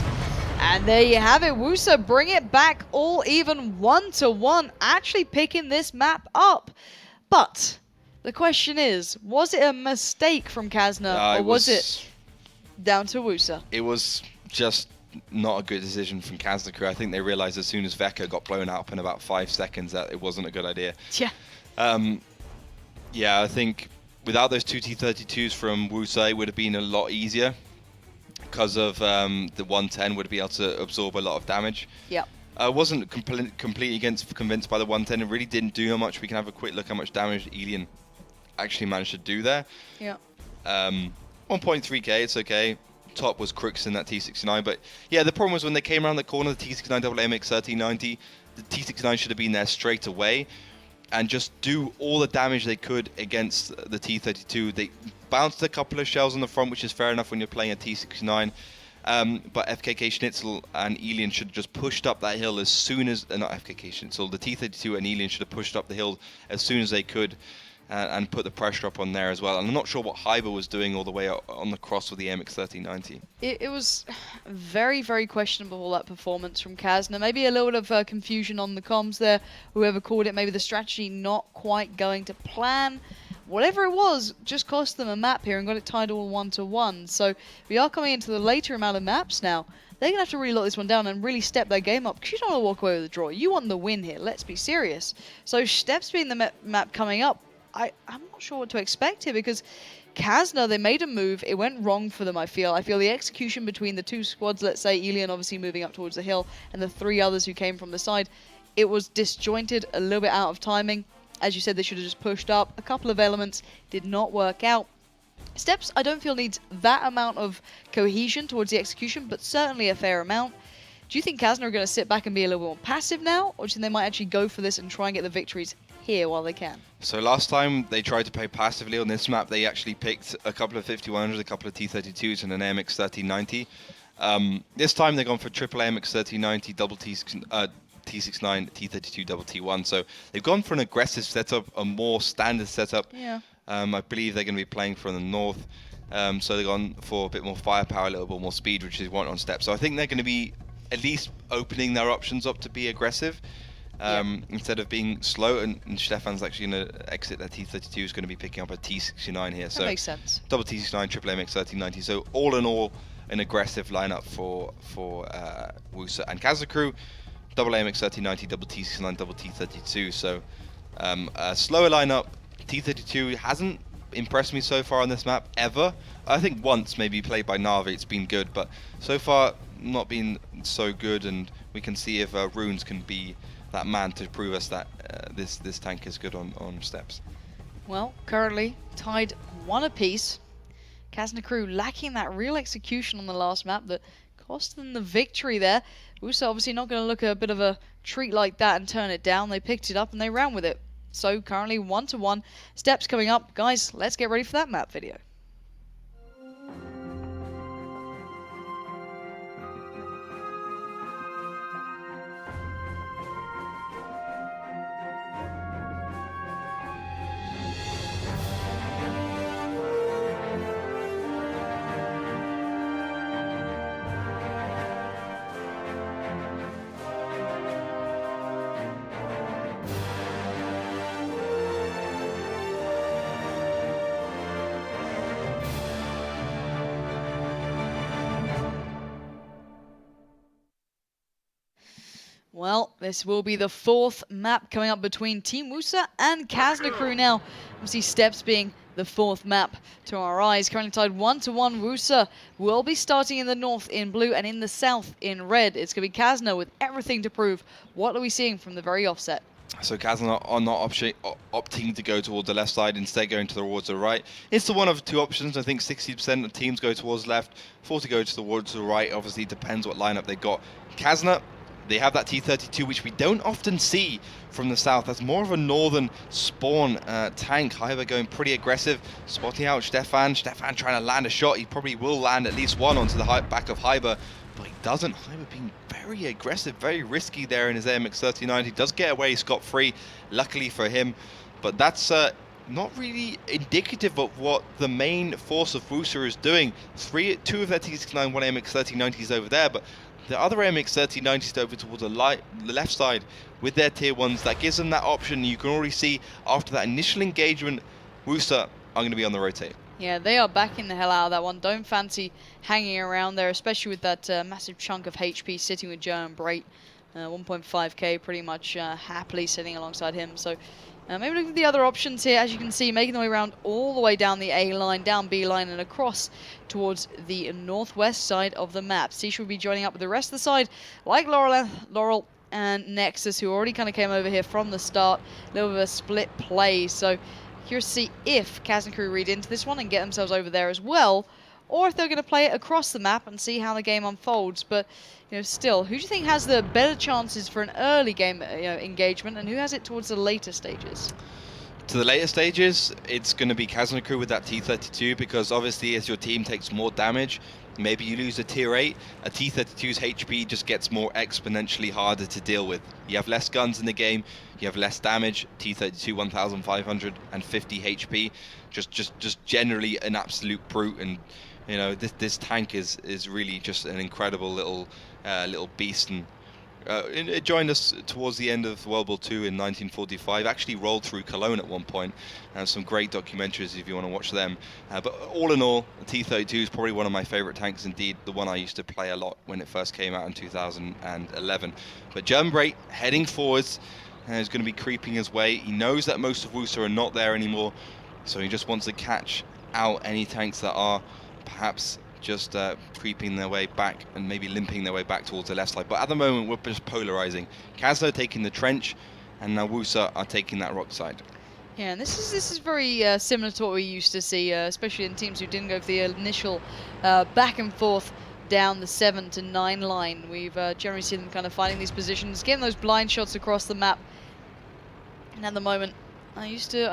And there you have it. WUSA bring it back all even 1-1, actually picking this map up. But the question is, was it a mistake from Kazna, or was it down to WUSA? It was just not a good decision from Kazna crew. I think they realized as soon as Veka got blown up in about 5 seconds that it wasn't a good idea. Yeah. Yeah, I think without those two T-32s from WUSA, it would have been a lot easier because of the 110 would be able to absorb a lot of damage. Yeah. I wasn't completely convinced by the 110. It really didn't do much. We can have a quick look how much damage Elian actually managed to do there. Yeah. 1.3k, it's okay. Top was Crooks in that T69, but yeah, the problem was when they came around the corner, the T69 double AMX 1390, the T69 should have been there straight away and just do all the damage they could against the T32. They bounced a couple of shells on the front, which is fair enough when you're playing a T69. But FKK Schnitzel and Elian should have just pushed up that hill as soon as... not FKK Schnitzel, the T32 and Elian should have pushed up the hill as soon as they could and put the pressure up on there as well. And I'm not sure what Hyber was doing all the way on the cross with the MX 1390. It was very, very questionable, that performance from Kazna. Maybe a little bit of confusion on the comms there, whoever called it. Maybe the strategy not quite going to plan. Whatever it was, just cost them a map here and got it tied all 1-1. So we are coming into the later amount of maps now. They're going to have to really lock this one down and really step their game up, because you don't want to walk away with a draw. You want the win here, let's be serious. So steps being the map coming up, I'm not sure what to expect here, because Kazna, they made a move. It went wrong for them, I feel. I feel the execution between the two squads, let's say Elian obviously moving up towards the hill, and the three others who came from the side, it was disjointed, a little bit out of timing. As you said, they should have just pushed up. A couple of elements did not work out. Steps, I don't feel needs that amount of cohesion towards the execution, but certainly a fair amount. Do you think Kazna are going to sit back and be a little bit more passive now, or do you think they might actually go for this and try and get the victories here while they can? So last time they tried to play passively on this map, they actually picked a couple of 5100s, a couple of T32s, and an AMX 1390. This time they've gone for triple AMX 1390, double T69, T32, double T1. So they've gone for an aggressive setup, a more standard setup. Yeah. I believe they're going to be playing from the north. So they've gone for a bit more firepower, a little bit more speed, which is what on Steps. So I think they're going to be at least opening their options up to be aggressive. Instead of being slow, and Stefan's actually going to exit that T32, is going to be picking up a T69 here. So that makes sense. Double T69, triple MX 1390. So all in all, an aggressive lineup for WUSA and Kazna crew. Double AMX 1390, double T69, double T32. So a slower lineup. T32 hasn't impressed me so far on this map ever. I think once maybe played by Navi, it's been good, but so far not been so good. And we can see if Runes can be that man to prove us that this tank is good on Steps. Well, currently tied 1 apiece. Kazna crew lacking that real execution on the last map that cost them the victory there. WUSA obviously not going to look a bit of a treat like that and turn it down. They picked it up and they ran with it. So currently 1-1. Steps coming up. Guys, let's get ready for that map video. Well, this will be the 4th map coming up between Team WUSA and Kazna crew now. Obviously, Steps being the 4th map to our eyes. Currently tied 1-1. WUSA will be starting in the north in blue and in the south in red. It's going to be Kazna with everything to prove. What are we seeing from the very offset? So Kazna are not opting to go towards the left side, instead going towards the right. It's the one of two options. I think 60% of teams go towards left, 40% go towards the right. Obviously, it depends what lineup they got. Kazna, they have that T32, which we don't often see from the south. That's more of a northern spawn tank. Hyber going pretty aggressive, spotting out Stefan. Stefan trying to land a shot. He probably will land at least one onto the back of Hyber, but he doesn't. Hyber being very aggressive, very risky there in his AMX 39. He does get away scot-free, luckily for him. But that's not really indicative of what the main force of WUSA is doing. Two of their T69, one AMX-3090s over there, but the other AMX-3090s over towards the left side with their tier 1s. That gives them that option. You can already see after that initial engagement, WUSA are going to be on the rotate. Yeah, they are backing the hell out of that one. Don't fancy hanging around there, especially with that massive chunk of HP sitting with Joe and Brait. 1.5k pretty much happily sitting alongside him. So maybe look at the other options here. As you can see, making their way around all the way down the A line, down B line, and across towards the northwest side of the map. Sish will be joining up with the rest of the side, like Laurel and Nexus, who already kind of came over here from the start. A little bit of a split play. So curious to see if Kazna crew read into this one and get themselves over there as well, or if they're going to play it across the map and see how the game unfolds. But still, who do you think has the better chances for an early game engagement, and who has it towards the later stages? To the later stages, it's going to be Kazna crew with that T32, because obviously as your team takes more damage, maybe you lose a tier 8, a T32's HP just gets more exponentially harder to deal with. You have less guns in the game, you have less damage. T32 1550 HP, just generally an absolute brute. And this tank is really just an incredible little beast. And it joined us towards the end of World War II in 1945. Actually rolled through Cologne at one point. Some great documentaries if you want to watch them. But all in all, the T-32 is probably one of my favourite tanks indeed. The one I used to play a lot when it first came out in 2011. But German Brait heading forwards and is going to be creeping his way. He knows that most of WUSA are not there anymore, so he just wants to catch out any tanks that are perhaps just creeping their way back and maybe limping their way back towards the left side. But at the moment, we're just polarizing. Kazna taking the trench, and now WUSA are taking that rock side. Yeah, and this is very similar to what we used to see, especially in teams who didn't go for the initial back and forth down the 7 to 9 line. We've generally seen them kind of finding these positions, getting those blind shots across the map. And at the moment, I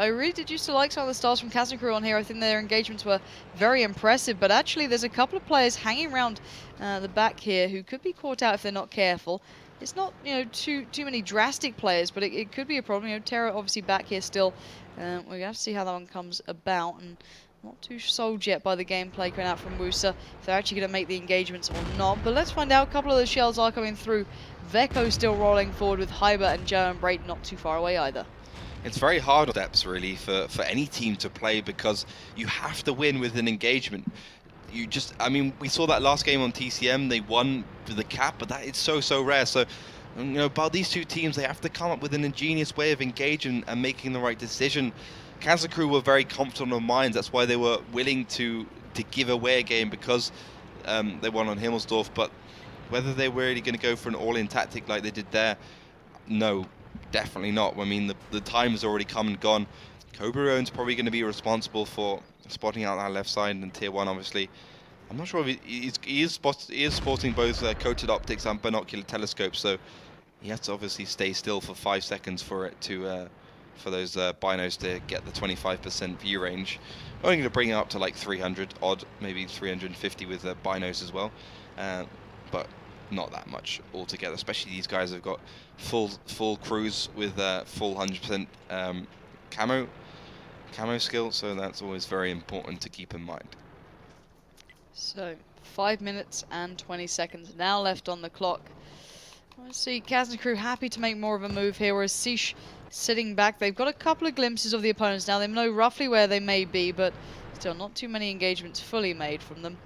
really did used to like some of the stars from Kazna crew on here. I think their engagements were very impressive, but actually there's a couple of players hanging around the back here who could be caught out if they're not careful. It's not, too many drastic players, but it could be a problem. Terra obviously back here still. We're gonna have to see how that one comes about, and not too sold yet by the gameplay coming out from WUSA if they're actually gonna make the engagements or not. But let's find out. A couple of the shells are coming through. Veko still rolling forward with Hyber and Joe and Brait not too far away either. It's very hard steps really for any team to play, because you have to win with an engagement. We saw that last game on TCM, they won with the cap, but that is so rare. So about these two teams, they have to come up with an ingenious way of engaging and making the right decision. Kazna crew were very confident of minds. That's why they were willing to give away a game, because they won on Himmelsdorf. But whether they were really going to go for an all-in tactic like they did there, no, definitely not. I mean, the time has already come and gone. Coberon's probably going to be responsible for spotting out that left side in tier 1, obviously. I'm not sure if he is sporting both coated optics and binocular telescopes, so he has to obviously stay still for 5 seconds for it to for those binos to get the 25% view range. Only going to bring it up to like 300 odd, maybe 350 with binos as well, but not that much altogether. Especially these guys have got full crews with full 100% camo skill, so that's always very important to keep in mind. So 5 minutes and 20 seconds now left on the clock. Let's see, Kazna crew happy to make more of a move here, whereas Sish sitting back. They've got a couple of glimpses of the opponents now. They know roughly where they may be, but still not too many engagements fully made from them.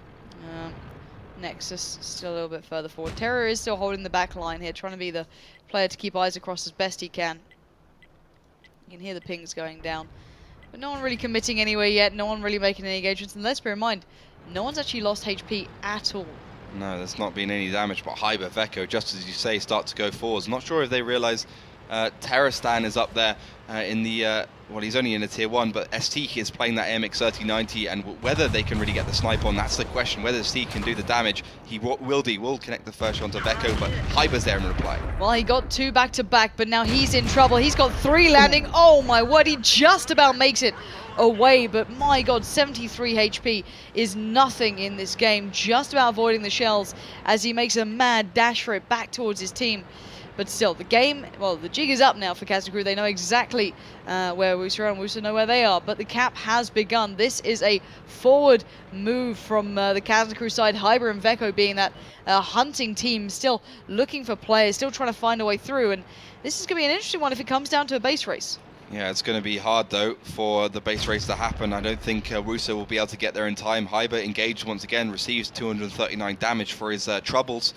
Nexus still a little bit further forward. Terror is still holding the back line here, trying to be the player to keep eyes across as best he can. You can hear the pings going down. But no one really committing anywhere yet, no one really making any engagements, and let's bear in mind, no one's actually lost HP at all. No, there's not been any damage, but Hyber, Veko, just as you say, start to go forwards. Not sure if they realise Terrastan is up there in the, well, he's only in a tier 1, but ST is playing that MX-3090, and whether they can really get the snipe on, that's the question. Whether ST can do the damage, he will connect the first shot onto Veko, but Hyber's there in reply. Well, he got 2 back-to-back, but now he's in trouble. He's got 3 landing. Oh my word, he just about makes it away, but my god, 73 HP is nothing in this game, just about avoiding the shells as he makes a mad dash for it back towards his team. But still, the game, well, the jig is up now for Kazna Crew. They know exactly where WUSA are, and WUSA know where they are. But the cap has begun. This is a forward move from the Kazna Crew side. Hyber and Veko being that hunting team, still looking for players, still trying to find a way through. And this is going to be an interesting one if it comes down to a base race. Yeah, it's going to be hard, though, for the base race to happen. I don't think WUSA will be able to get there in time. Hyber engaged once again, receives 239 damage for his troubles.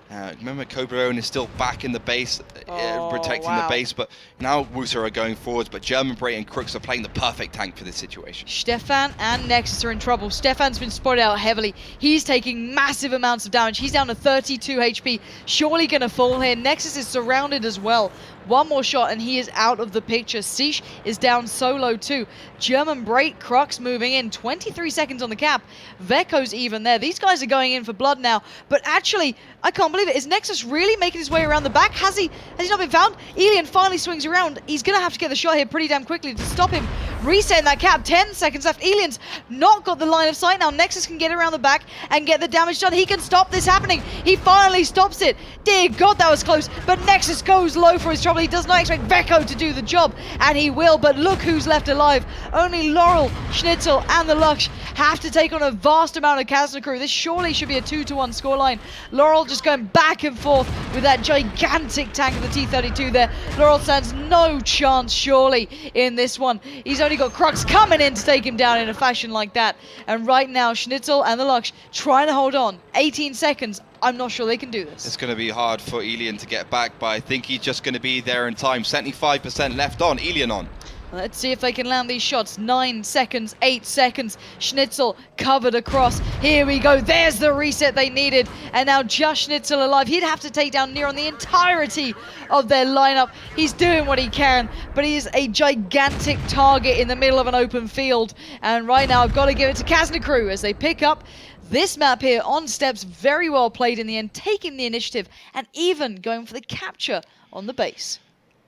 Remember, Cobra is still back in the base, protecting the base, but now WUSA are going forwards, but German Brait and Crooks are playing the perfect tank for this situation. Stefan and Nexus are in trouble. Stefan's been spotted out heavily. He's taking massive amounts of damage. He's down to 32 HP. Surely going to fall here. Nexus is surrounded as well. One more shot and he is out of the picture. Siege is down solo too. German Brait, Crux moving in. 23 seconds on the cap. Veko's even there. These guys are going in for blood now. But actually, I can't believe it. Is Nexus really making his way around the back? Has he not been found? Elian finally swings around. He's going to have to get the shot here pretty damn quickly to stop him. Resetting that cap. 10 seconds left. Elian's not got the line of sight now. Nexus can get around the back and get the damage done. He can stop this happening. He finally stops it. Dear God, that was close. But Nexus goes low for his trouble. He does not expect Veko to do the job, and he will, but look who's left alive. Only Laurel, Schnitzel, and the Lux have to take on a vast amount of Kazna Crew. This surely should be a 2-1 scoreline. Laurel just going back and forth with that gigantic tank of the T-32 there. Laurel stands no chance, surely, in this one. He's only got Crux coming in to take him down in a fashion like that. And right now, Schnitzel and the Lux trying to hold on. 18 seconds. I'm not sure they can do this. It's going to be hard for Elian to get back, but I think he's just going to be there in time. 75% left on. Elian on. Let's see if they can land these shots. 9 seconds, 8 seconds. Schnitzel covered across. Here we go. There's the reset they needed. And now just Schnitzel alive. He'd have to take down Near on the entirety of their lineup. He's doing what he can, but he is a gigantic target in the middle of an open field. And right now I've got to give it to Kazna Crew as they pick up this map here on steps. Very well played in the end, taking the initiative and even going for the capture on the base.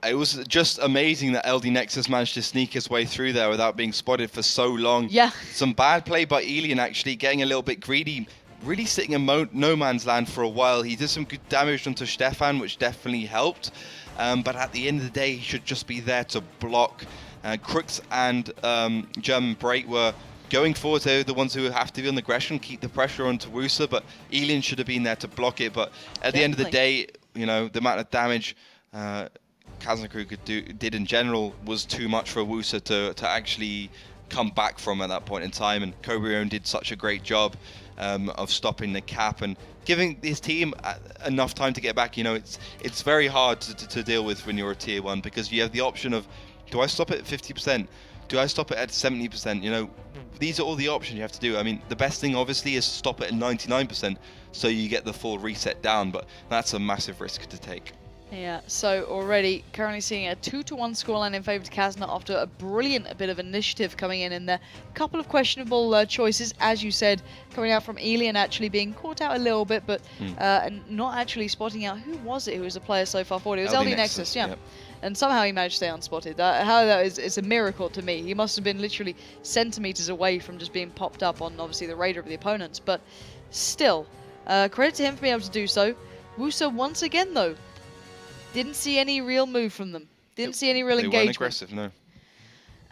It was just amazing that LD Nexus managed to sneak his way through there without being spotted for so long. Yeah. Some bad play by Elian, actually, getting a little bit greedy, really sitting in no man's land for a while. He did some good damage onto Stefan, which definitely helped. But at the end of the day, he should just be there to block. Crooks and German Brait were going forward. They're the ones who have to be on the aggression, keep the pressure onto WUSA, but Elian should have been there to block it. But at the end of the day, you know, the amount of damage Kazna Crew did in general was too much for WUSA to actually come back from at that point in time. And Cobra did such a great job of stopping the cap and giving his team enough time to get back. You know, it's very hard to deal with when you're a tier 1, because you have the option of, do I stop it at 50%? Do I stop it at 70%? You know, these are all the options you have to do. I mean, the best thing obviously is to stop it at 99% so you get the full reset down, but that's a massive risk to take. Yeah, so already currently seeing a 2-1 scoreline in favour of Kazna after a brilliant bit of initiative coming in there. A couple of questionable choices, as you said, coming out from Elian actually being caught out a little bit, but not actually spotting out who was it who was a player so far forward. It was LD Nexus, yeah. Yep. And somehow he managed to stay unspotted. How that is, it's a miracle to me. He must have been literally centimetres away from just being popped up on obviously the radar of the opponents, but still, credit to him for being able to do so. WUSA once again though, didn't see any real move from them. Didn't see any real engagement. They weren't aggressive, no.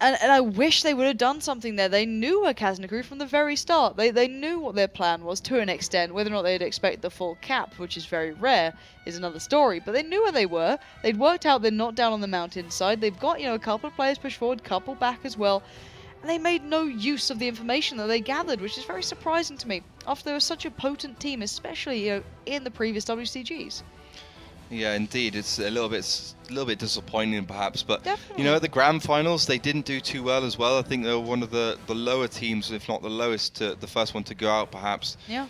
And I wish they would have done something there. They knew a Kazna Crew from the very start. They knew what their plan was to an extent. Whether or not they'd expect the full cap, which is very rare, is another story. But they knew where they were. They'd worked out they're not down on the mountainside. They've got, you know, a couple of players pushed forward, couple back as well. And they made no use of the information that they gathered, which is very surprising to me. After they were such a potent team, especially, you know, in the previous WCGs. Yeah, indeed, it's a little bit disappointing perhaps, but definitely. You know, at the grand finals they didn't do too well as well. I think they were one of the lower teams, if not the lowest, the first one to go out perhaps. Yeah.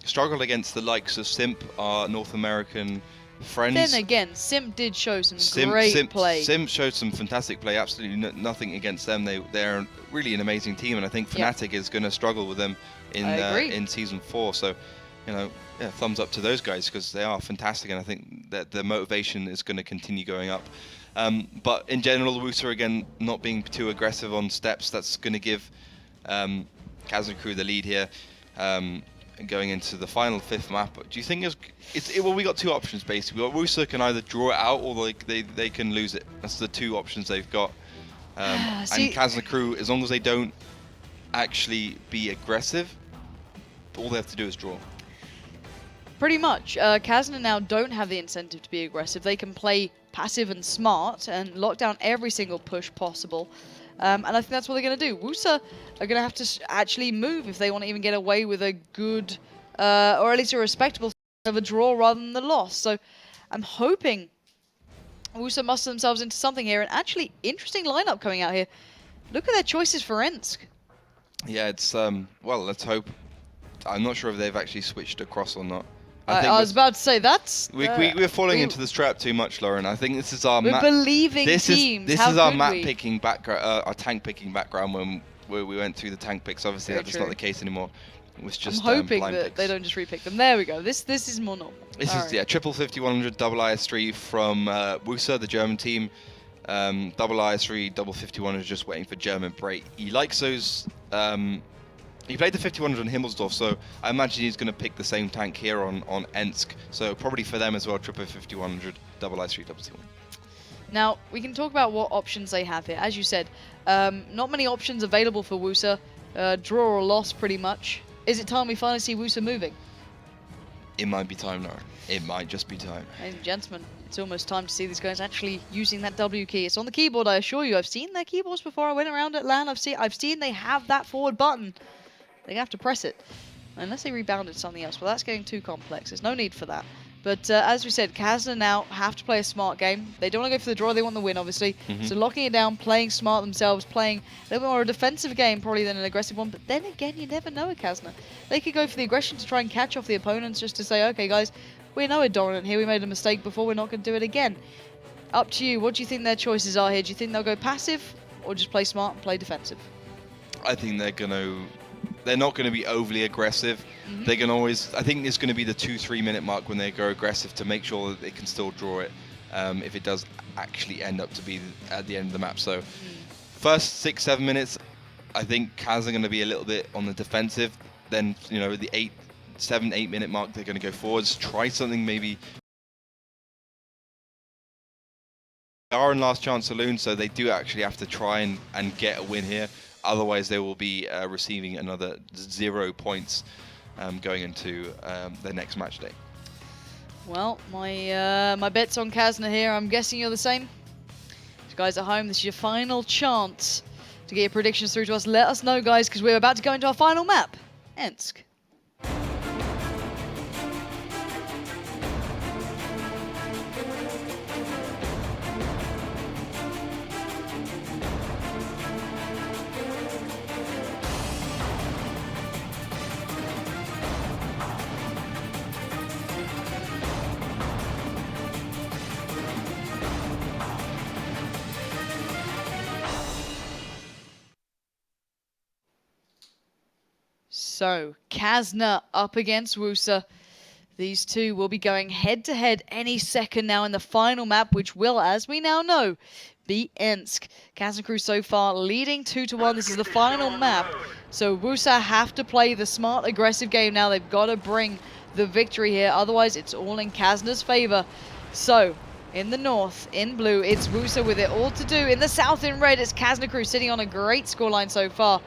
Struggled against the likes of Simp, our North American friends. Then again, Simp did show some great play. Simp showed some fantastic play. Absolutely nothing against them. They're really an amazing team, and I think Fnatic is going to struggle with them in season 4. So, you know, yeah, thumbs up to those guys because they are fantastic, and I think that the motivation is going to continue going up. But in general, WUSA again not being too aggressive on steps. That's going to give Kazna Crew the lead here. going into the final 5th map. Do you think well, we got 2 options basically. We got WUSA can either draw it out or they can lose it. That's the 2 options they've got. And Kazna crew, as long as they don't actually be aggressive, all they have to do is draw. Pretty much. Kazna now don't have the incentive to be aggressive. They can play passive and smart and lock down every single push possible. And I think that's what they're going to do. WUSA are going to have to actually move if they want to even get away with a good, or at least a respectable of a draw rather than the loss. So I'm hoping WUSA muster themselves into something here. And actually, interesting lineup coming out here. Look at their choices for Ensk. Yeah, it's, well, let's hope. I'm not sure if they've actually switched across or not. I was about to say that's... We're falling into this trap too much, Lauren. I think this is our We're believing teams. This is our map picking background, our tank picking background when we went through the tank picks. Obviously, that's not the case anymore. It was just I'm hoping blind that picks. they don't just repick them. There we go. This is more normal. This is triple 5100 double IS3 from WUSA, the German team. Double IS3, double 5100 just waiting for German break. He likes those. He played the 5100 on Himmelsdorf, so I imagine he's going to pick the same tank here on Ensk. So probably for them as well, triple 5100, double IS3, double 21. Now, we can talk about what options they have here. As you said, not many options available for WUSA. Draw or loss, pretty much. Is it time we finally see WUSA moving? It might be time now. It might just be time. Ladies and gentlemen, it's almost time to see these guys actually using that W key. It's on the keyboard, I assure you. I've seen their keyboards before. I went around at LAN. I've seen they have that forward button. They have to press it. Unless they rebounded something else. Well, that's getting too complex. There's no need for that. But as we said, Kazna now have to play a smart game. They don't want to go for the draw. They want the win, obviously. So locking it down, playing smart themselves, playing a little bit more a defensive game probably than an aggressive one. But then again, you never know with Kazna. They could go for the aggression to try and catch off the opponents just to say, okay, guys, we know we're dominant here. We made a mistake before. We're not going to do it again. Up to you. What do you think their choices are here? Do you think they'll go passive or just play smart and play defensive? I think they're not going to be overly aggressive. They can always, I think it's going to be the 2-3 minute mark when they go aggressive to make sure that they can still draw it if it does actually end up to be at the end of the map. So first 6-7 minutes, I think Kaz are going to be a little bit on the defensive. Then, you know, the 7-8 minute mark, they're going to go forwards, try something maybe. They are in last chance saloon, so they do actually have to try and get a win here. Otherwise, they will be receiving another 0 points going into their next match day. Well, my bet's on Kazna here. I'm guessing you're the same. So guys at home, this is your final chance to get your predictions through to us. Let us know, guys, because we're about to go into our final map, Ensk. So, Kazna up against WUSA. These two will be going head-to-head any second now in the final map, which will, as we now know, be Ensk. Kazna crew so far leading 2-1. This is the final map. So WUSA have to play the smart, aggressive game now. They've got to bring the victory here. Otherwise, it's all in Kazna's favor. So, in the north, in blue, it's WUSA with it all to do. In the south, in red, it's Kazna crew sitting on a great scoreline so far.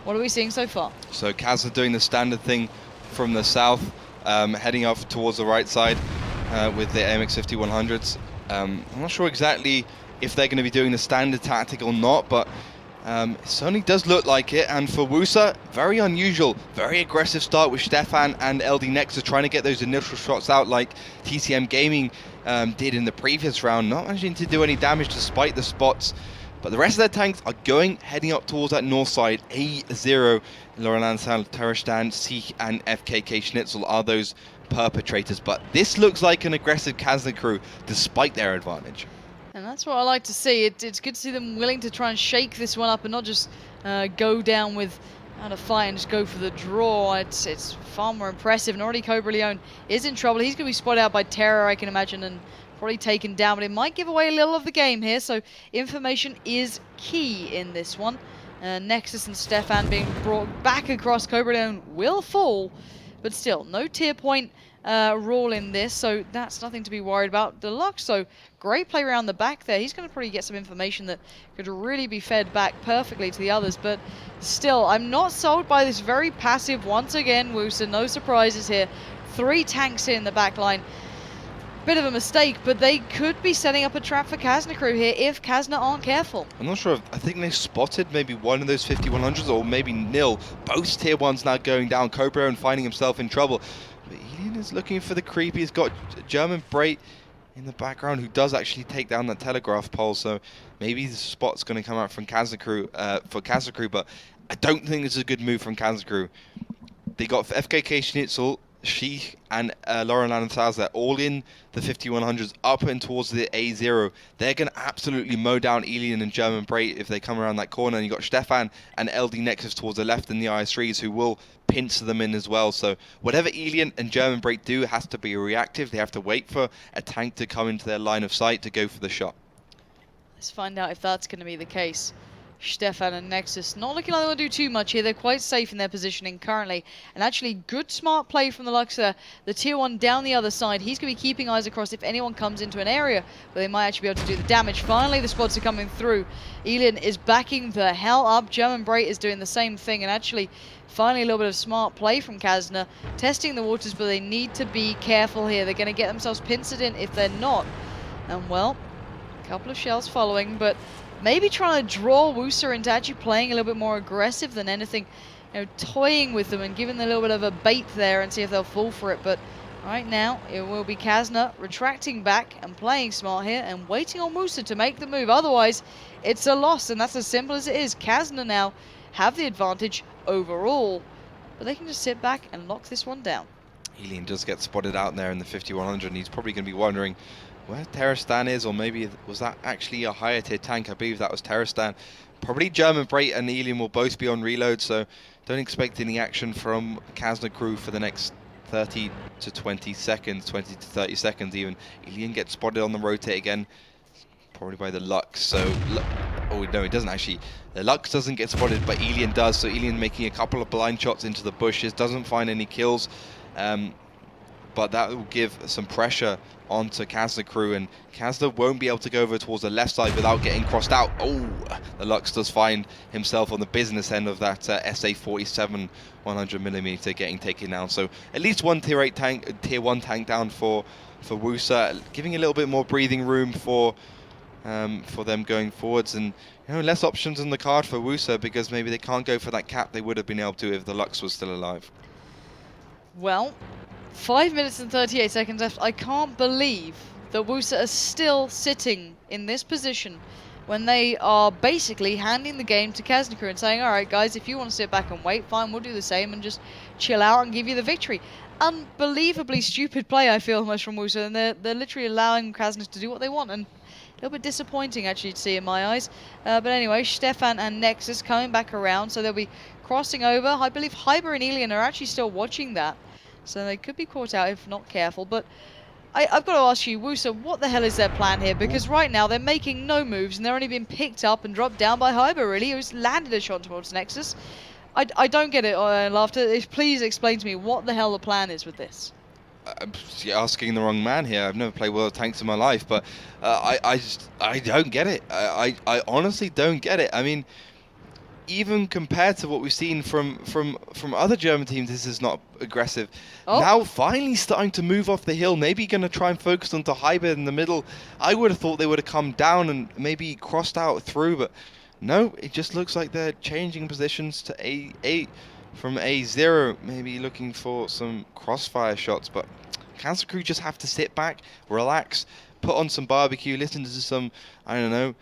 What are we seeing so far? So Kazna doing the standard thing from the south, heading off towards the right side with the AMX 5100s. I'm not sure exactly if they're going to be doing the standard tactic or not, but it certainly does look like it. And for WUSA, very unusual, very aggressive start with Stefan and LD Nexus trying to get those initial shots out like TCM Gaming did in the previous round, not managing to do any damage despite the spots. But the rest of their tanks are heading up towards that north side. A0, Laurent Lansal, Terestan, Seek, and FKK Schnitzel are those perpetrators. But this looks like an aggressive Kazna crew, despite their advantage. And that's what I like to see. It's good to see them willing to try and shake this one up and not just go down with a fight and just go for the draw. It's far more impressive. And already Cobra Leone is in trouble. He's going to be spotted out by Terror, I can imagine, and probably taken down, but it might give away a little of the game here, so information is key in this one. Nexus and Stefan being brought back across. Cobra Leone will fall, but still, no tier point rule in this, so that's nothing to be worried about. Deluxe, though, great play around the back there. He's going to probably get some information that could really be fed back perfectly to the others, but still, I'm not sold by this very passive, once again, WUSA. No surprises here. 3 tanks here in the back line. Bit of a mistake, but they could be setting up a trap for Kazna crew here if Kazna aren't careful. I'm not sure. I think they spotted maybe one of those 5100s or maybe nil. Both tier 1s now going down. Cobra and finding himself in trouble. But Elian is looking for the creep. He's got German Brait in the background who does actually take down that telegraph pole. So maybe the spot's going to come out from Kazna crew for Kazna crew. But I don't think this is a good move from Kazna crew. They got FKK Schnitzel, Sheikh and Lauren Lanzaz all in the 5100s up and towards the A0. They're going to absolutely mow down Elian and German Brait if they come around that corner. And you've got Stefan and LD Nexus towards the left in the IS3s who will pincer them in as well. So whatever Elian and German Brait do has to be reactive. They have to wait for a tank to come into their line of sight to go for the shot. Let's find out if that's going to be the case. Stefan and Nexus not looking like they want to do too much here. They're quite safe in their positioning currently. And actually, good smart play from the Luxor. The tier 1 down the other side. He's going to be keeping eyes across if anyone comes into an area where they might actually be able to do the damage. Finally, the spots are coming through. Elian is backing the hell up. German Brait is doing the same thing. And actually, finally, a little bit of smart play from Kazna. Testing the waters, but they need to be careful here. They're going to get themselves pincered in if they're not. And, well, a couple of shells following, but maybe trying to draw WUSA into actually playing a little bit more aggressive than anything, toying with them and giving them a little bit of a bait there and see if they'll fall for it. But right now, it will be Kazna retracting back and playing smart here and waiting on WUSA to make the move. Otherwise, it's a loss, and that's as simple as it is. Kazna now have the advantage overall, but they can just sit back and lock this one down. Elian does get spotted out there in the 5100, and he's probably going to be wondering where Terrastan is, or maybe was that actually a higher tier tank? I believe that was Terrastan. Probably German Brait and Elian will both be on reload, so don't expect any action from Kazna crew for the next 30 to 20 seconds, 20 to 30 seconds even. Elian gets spotted on the rotate again, probably by the Lux. So, oh no, it doesn't actually. The Lux doesn't get spotted, but Elian does. So Elian making a couple of blind shots into the bushes, doesn't find any kills. But that will give some pressure onto Kazna crew, and Kazna won't be able to go over towards the left side without getting crossed out. Oh, the Lux does find himself on the business end of that SA-47 100mm getting taken down. So at least one tier 1 tank down for WUSA, giving a little bit more breathing room for them going forwards, and less options on the card for WUSA because maybe they can't go for that cap they would have been able to if the Lux was still alive. Well, 5 minutes and 38 seconds left. I can't believe that WUSA are still sitting in this position when they are basically handing the game to Kazna crew and saying, all right, guys, if you want to sit back and wait, fine, we'll do the same and just chill out and give you the victory. Unbelievably stupid play, I feel, almost from WUSA, and they're literally allowing Kazna to do what they want, and a little bit disappointing, actually, to see in my eyes. But anyway, Stefan and Nexus coming back around, so they'll be crossing over. I believe Hyber and Elian are actually still watching that, so they could be caught out if not careful. But I've got to ask you, WUSA, what the hell is their plan here? Because right now they're making no moves, and they're only being picked up and dropped down by Hyber, really, who's landed a shot towards Nexus. I don't get it, Laughter. Please explain to me what the hell the plan is with this. I'm asking the wrong man here. I've never played World of Tanks in my life, but I don't get it. I honestly don't get it. I mean, even compared to what we've seen from other German teams, this is not aggressive. Oh. Now finally starting to move off the hill, maybe going to try and focus onto Hyber in the middle. I would have thought they would have come down and maybe crossed out through, but no, it just looks like they're changing positions to A8 from A0, maybe looking for some crossfire shots, but Kazna crew just have to sit back, relax, put on some barbecue, listen to some, I don't know,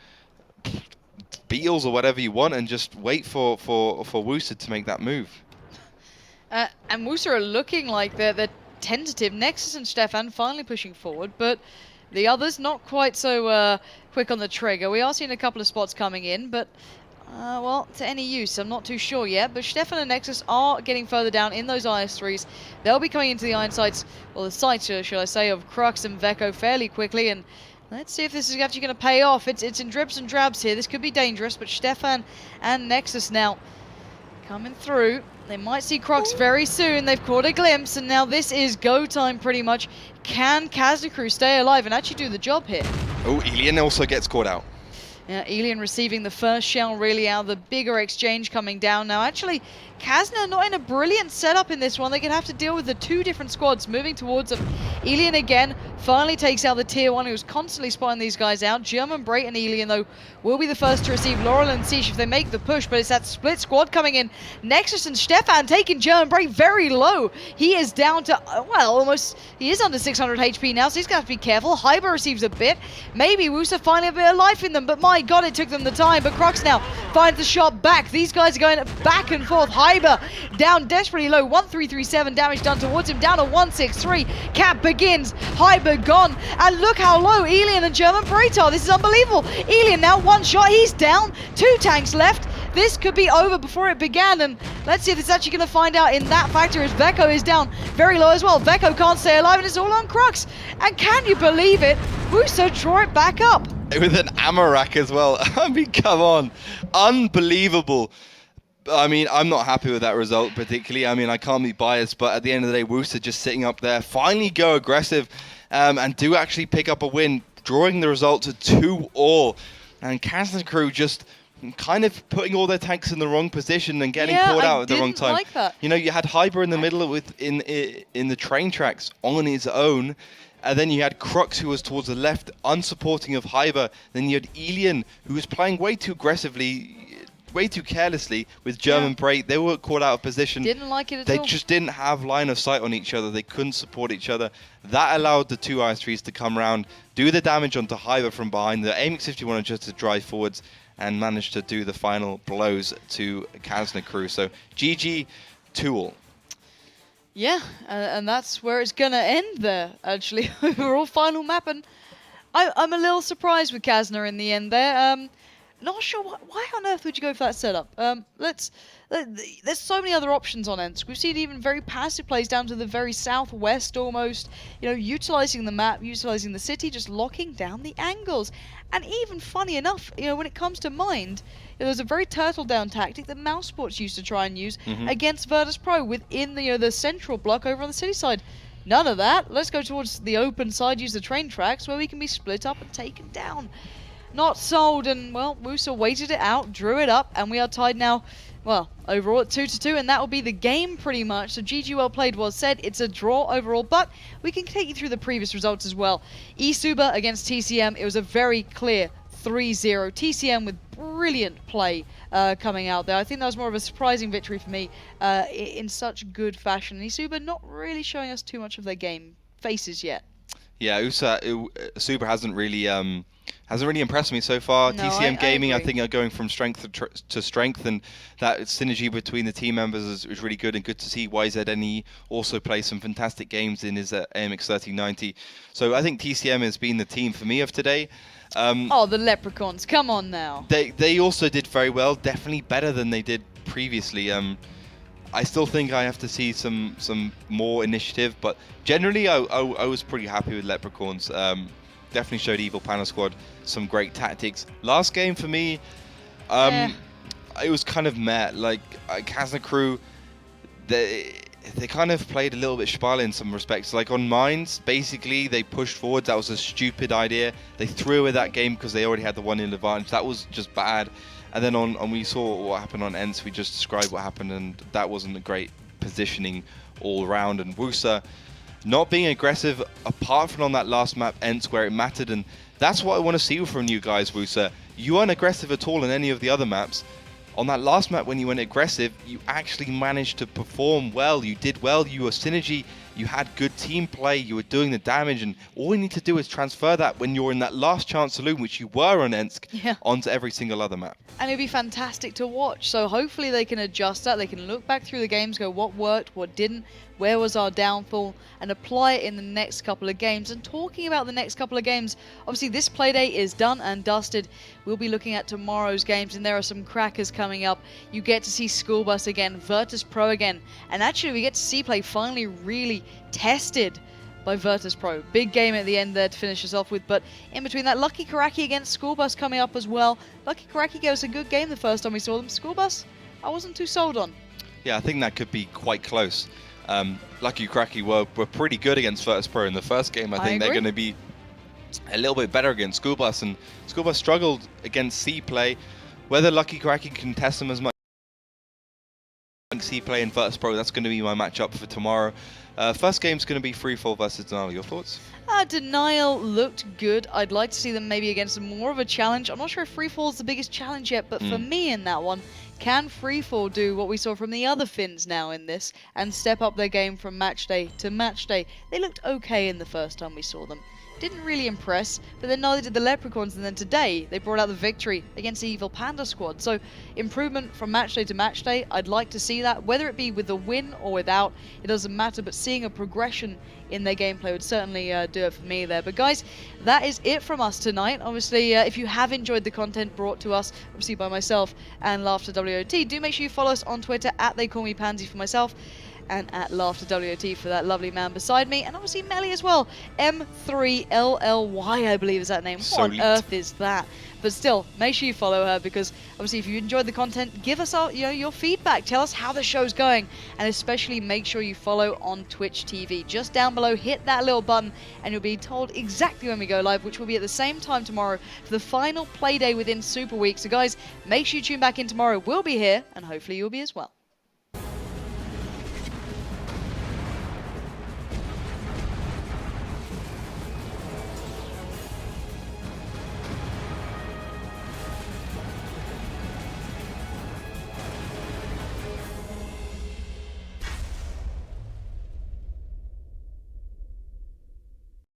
Beatles or whatever you want, and just wait for WUSA to make that move. And WUSA are looking like they're tentative. Nexus and Stefan finally pushing forward, but the others not quite so quick on the trigger. We are seeing a couple of spots coming in, but well, to any use, I'm not too sure yet. But Stefan and Nexus are getting further down in those IS-3s. They'll be coming into the iron sights, well, the sights, should I say, of Crux and Veko fairly quickly, and let's see if this is actually going to pay off. It's in drips and drabs here. This could be dangerous, but Stefan and Nexus now coming through. They might see Crocs very soon. They've caught a glimpse, and now this is go time pretty much. Can Kazna stay alive and actually do the job here? Oh, Elian also gets caught out. Yeah, Elian receiving the first shell really out of the bigger exchange coming down. Now actually, Kazna not in a brilliant setup in this one. They're going to have to deal with the two different squads moving towards them. Elian again finally takes out the tier 1 who was constantly spotting these guys out. German Brait and Elian though will be the first to receive Laurel and Siege if they make the push, but it's that split squad coming in. Nexus and Stefan taking German Brait very low. He is down to, well, almost, he is under 600 HP now, so he's going to have to be careful. Hyber receives a bit. Maybe WUSA finally a bit of life in them, but my god, it took them the time. But Crocs now finds the shot back. These guys are going back and forth. Hyber down desperately low. 1337 damage done towards him, down to 163. Cap begins. Hyber gone. And look how low Elian and German Brait are. This is unbelievable. Elian now one shot. He's down. 2 tanks left. This could be over before it began, and let's see if it's actually going to find out in that factor as Veko is down very low as well. Veko can't stay alive, and it's all on Crux. And can you believe it? WUSA draw it back up. With an Amarak as well. I mean, come on. Unbelievable. I mean, I'm not happy with that result particularly. I mean, I can't be biased, but at the end of the day, WUSA just sitting up there, finally go aggressive and do actually pick up a win, drawing the result to 2-all. And Kazna crew just kind of putting all their tanks in the wrong position and getting caught out at the wrong time. Like that. You know, you had Hyber in the middle in the train tracks on his own. And then you had Crux, who was towards the left, unsupporting of Hyber. Then you had Elian, who was playing way too aggressively, way too carelessly with German Brait. They were caught out of position. Didn't like it at all. They just didn't have line of sight on each other. They couldn't support each other. That allowed the two IS3s to come around, do the damage onto Hyber from behind. The AMX-50 wanted just to drive forwards and managed to do the final blows to Kazna crew. So GG 2-all. Yeah, and that's where it's going to end there, actually. Overall final map, and I'm a little surprised with Kazna in the end there. Not sure why on earth would you go for that setup. There's so many other options on Ensk. We've seen even very passive plays down to the very southwest almost, you know, utilizing the map, utilizing the city, just locking down the angles. And even funny enough, you know, when it comes to Mind, there's a very turtle down tactic that Mouse Sports used to try and use against Virtus Pro within the, the central block over on the city side. None of that. Let's go towards the open side, use the train tracks where we can be split up and taken down. Not sold, and well, WUSA waited it out, drew it up, and we are tied now, well, overall at 2-2, and that will be the game pretty much. So GG well played was said. It's a draw overall, but we can take you through the previous results as well. eSuba against TCM, it was a very clear 3-0. TCM with brilliant play coming out there. I think that was more of a surprising victory for me in such good fashion. eSuba not really showing us too much of their game faces yet. Yeah, eSuba hasn't really impressed me so far. No, TCM Gaming, I I think, are going from strength to strength, and that synergy between the team members is really good, and good to see YZNE also play some fantastic games in his AMX 1390. So I think TCM has been the team for me of today. Oh, the Leprechauns, come on now. They also did very well, definitely better than they did previously. I still think I have to see some more initiative, but generally I was pretty happy with Leprechauns. Definitely showed Evil Panel Squad some great tactics. Last game for me, it was kind of meh. Like Kazna crew, they kind of played a little bit Spiel in some respects. Like on Mines, basically they pushed forward. That was a stupid idea. They threw away that game because they already had the 1-0 advantage. That was just bad. And then we saw what happened on Ents. We just described what happened, and that wasn't a great positioning all around. And WUSA not being aggressive, apart from on that last map, Ents, where it mattered. And that's what I want to see from you guys, WUSA. You weren't aggressive at all in any of the other maps. On that last map, when you went aggressive, you actually managed to perform well. You did well. You were synergy. You had good team play. You were doing the damage. And all you need to do is transfer that when you're in that last chance saloon, which you were on Ensk, onto every single other map. And it'd be fantastic to watch. So hopefully they can adjust that. They can look back through the games, go what worked, what didn't, where was our downfall, and apply it in the next couple of games. And talking about the next couple of games, obviously this playdate is done and dusted. We'll be looking at tomorrow's games, and there are some crackers coming up. You get to see School Bus again, Virtus Pro again, and actually we get to see play finally really tested by Virtus Pro. Big game at the end there to finish us off with, but in between that, Lucky Karaki against School Bus coming up as well. Lucky Karaki gave us a good game the first time we saw them. School Bus, I wasn't too sold on. Yeah, I think that could be quite close. Lucky Cracky were pretty good against Virtus Pro in the first game. I think they're going to be a little bit better against School Bus, and School Bus struggled against C-Play. Whether Lucky Cracky can test them as much C-Play and Virtus Pro, that's going to be my matchup for tomorrow. First game's going to be Freefall versus Denial. Your thoughts? Denial looked good. I'd like to see them maybe against more of a challenge. I'm not sure if Freefall's the biggest challenge yet, but for me in that one, can Freefall do what we saw from the other Finns now in this and step up their game from Matchday to Matchday? They looked okay in the first time we saw them. Didn't really impress, but then neither did the Leprechauns, and then today they brought out the victory against the Evil Panda squad. So improvement from Matchday to Matchday, I'd like to see that, whether it be with a win or without, it doesn't matter, but seeing a progression in their gameplay would certainly do it for me there. But guys, that is it from us tonight. Obviously, if you have enjoyed the content brought to us, obviously by myself and Laughter WOT, do make sure you follow us on Twitter at They Call Me Pansy for myself, and at Laughter WOT for that lovely man beside me, and obviously Melly as well. M3LLY, I believe is that name. What on earth is that? But still, make sure you follow her, because obviously if you enjoyed the content, give us your feedback. Tell us how the show's going, and especially make sure you follow on Twitch TV. Just down below, hit that little button, and you'll be told exactly when we go live, which will be at the same time tomorrow for the final play day within Super Week. So guys, make sure you tune back in tomorrow. We'll be here, and hopefully you'll be as well.